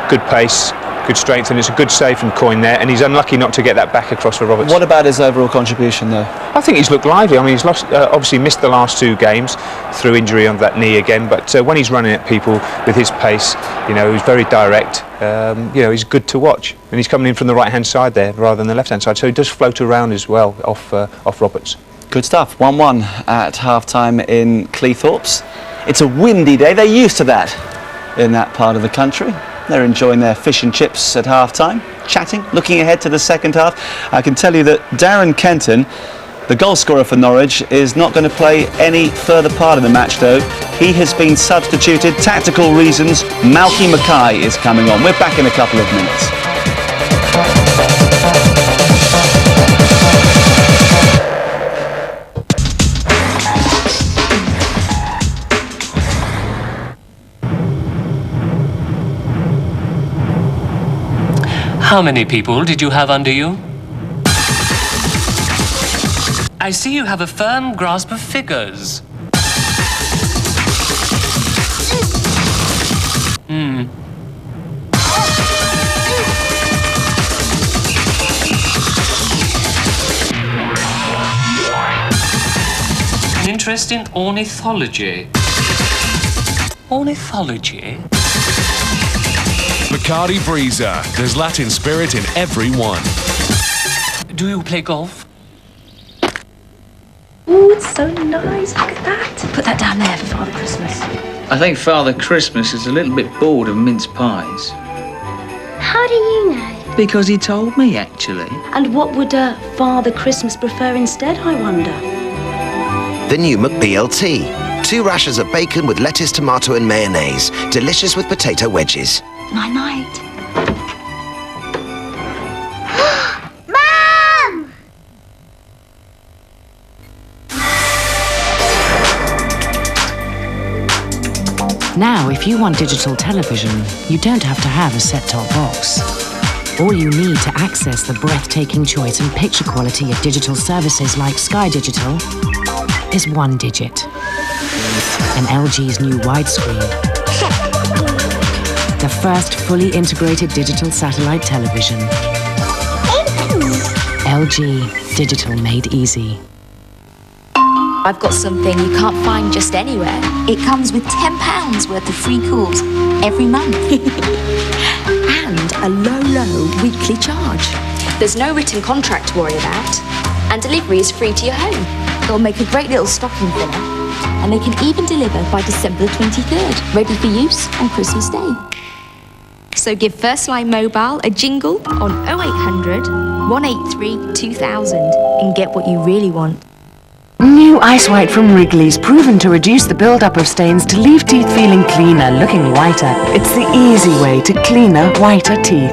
good pace, good strength, and it's a good save from Coyne there, and he's unlucky not to get that back across for Roberts. What about his overall contribution, though? I think he's looked lively. I mean, he's obviously missed the last 2 games through injury on that knee again, but when he's running at people with his pace, he's very direct. He's good to watch, and he's coming in from the right-hand side there rather than the left-hand side, so he does float around as well off Roberts. Good stuff. 1-1 at half-time in Cleethorpes. It's a windy day. They're used to that in that part of the country. They're enjoying their fish and chips at half-time, chatting, looking ahead to the second half. I can tell you that Darren Kenton, the goal scorer for Norwich, is not going to play any further part in the match, though. He has been substituted. Tactical reasons. Malky Mackay is coming on. We're back in a couple of minutes. How many people did you have under you? I see you have a firm grasp of figures. An interest in ornithology. Ornithology? Bacardi Breezer. There's Latin spirit in every one. Do you play golf? Oh, it's so nice. Look at that. Put that down there for Father Christmas. I think Father Christmas is a little bit bored of mince pies. How do you know? Because he told me, actually. And what would Father Christmas prefer instead, I wonder? The new McBLT. 2 rashers of bacon with lettuce, tomato and mayonnaise. Delicious with potato wedges. Night-night. Mom! Now, if you want digital television, you don't have to have a set-top box. All you need to access the breathtaking choice and picture quality of digital services like Sky Digital is 1 digit. And LG's new widescreen. The first fully integrated digital satellite television. LG, digital made easy. I've got something you can't find just anywhere. It comes with £10 worth of free calls every month. And a low weekly charge. There's no written contract to worry about. And delivery is free to your home. It'll make a great little stocking filler. And they can even deliver by December the 23rd, ready for use on Christmas Day. So give First Line Mobile a jingle on 0800 183 2000 and get what you really want. New Ice White from Wrigley's, proven to reduce the build-up of stains to leave teeth feeling cleaner, looking whiter. It's the easy way to cleaner, whiter teeth.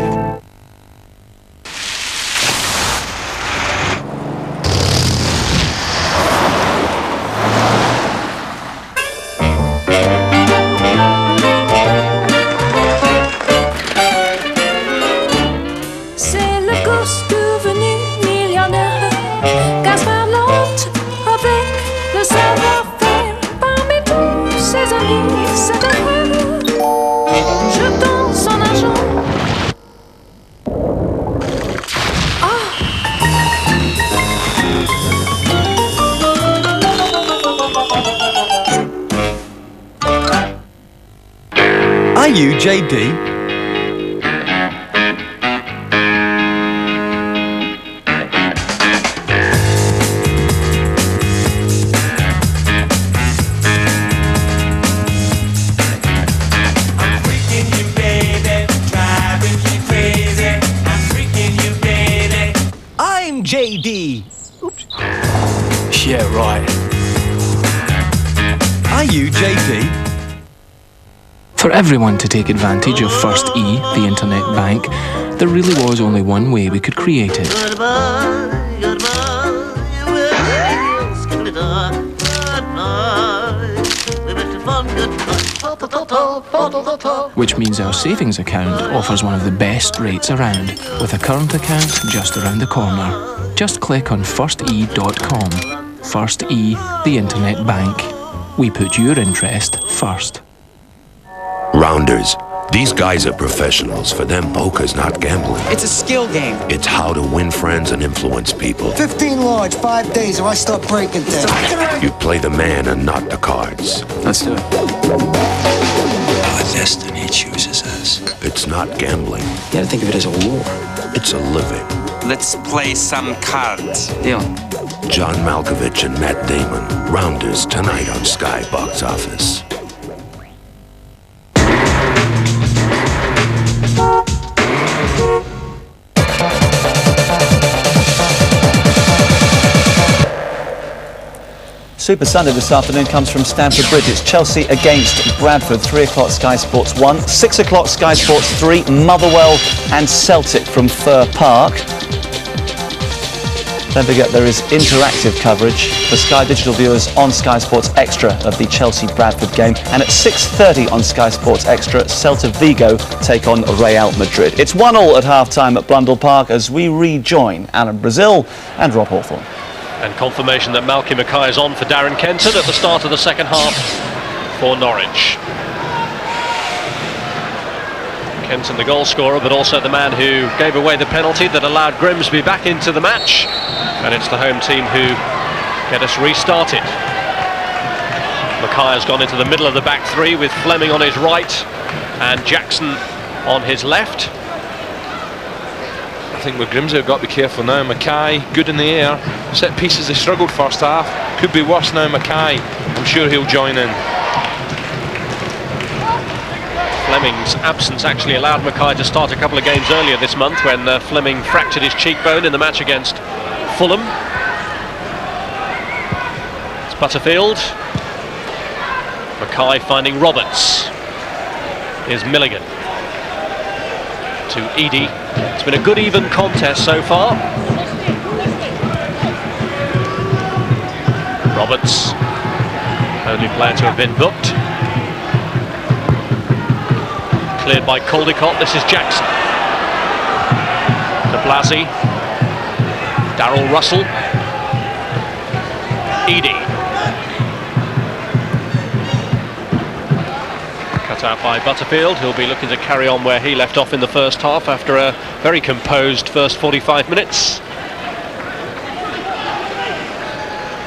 you JD? I'm JD. Oops. Yeah, right. Are you JD? For everyone to take advantage of First E, the internet bank, there really was only one way we could create it. Which means our savings account offers one of the best rates around, with a current account just around the corner. Just click on firste.com. First E, the internet bank. We put your interest first. Rounders. These guys are professionals. For them, poker's not gambling. It's a skill game. It's how to win friends and influence people. 15 large, 5 days, or I start breaking things. You play the man and not the cards. Let's do it. Our destiny chooses us. It's not gambling. You gotta think of it as a war. It's a living. Let's play some cards. Deal. John Malkovich and Matt Damon. Rounders tonight on Sky Box Office. Super Sunday this afternoon comes from Stamford Bridge. It's Chelsea against Bradford, 3 o'clock Sky Sports 1, 6 o'clock Sky Sports 3, Motherwell and Celtic from Fir Park. Don't forget there is interactive coverage for Sky Digital viewers on Sky Sports Extra of the Chelsea-Bradford game. And at 6:30 on Sky Sports Extra, Celta Vigo take on Real Madrid. It's 1-1 at half-time at Blundell Park as we rejoin Alan Brazil and Rob Hawthorne. And confirmation that Malky Mackay is on for Darren Kenton at the start of the second half for Norwich. Kenton the goal scorer, but also the man who gave away the penalty that allowed Grimsby back into the match. And it's the home team who get us restarted. Mackay has gone into the middle of the back three with Fleming on his right and Jackson on his left. I think with Grimsby have got to be careful now. Mackay, good in the air. Set pieces, they struggled first half. Could be worse now, Mackay. I'm sure he'll join in. Fleming's absence actually allowed Mackay to start a couple of games earlier this month when Fleming fractured his cheekbone in the match against Fulham. It's Butterfield. Mackay finding Roberts. Here's Milligan. To Edie. It's been a good even contest so far. Roberts, only player to have been booked. Cleared by Caldicott. This is Jackson. De Blasi. Darrell Russell. Edie. Cut out by Butterfield, who'll be looking to carry on where he left off in the first half after a very composed first 45 minutes.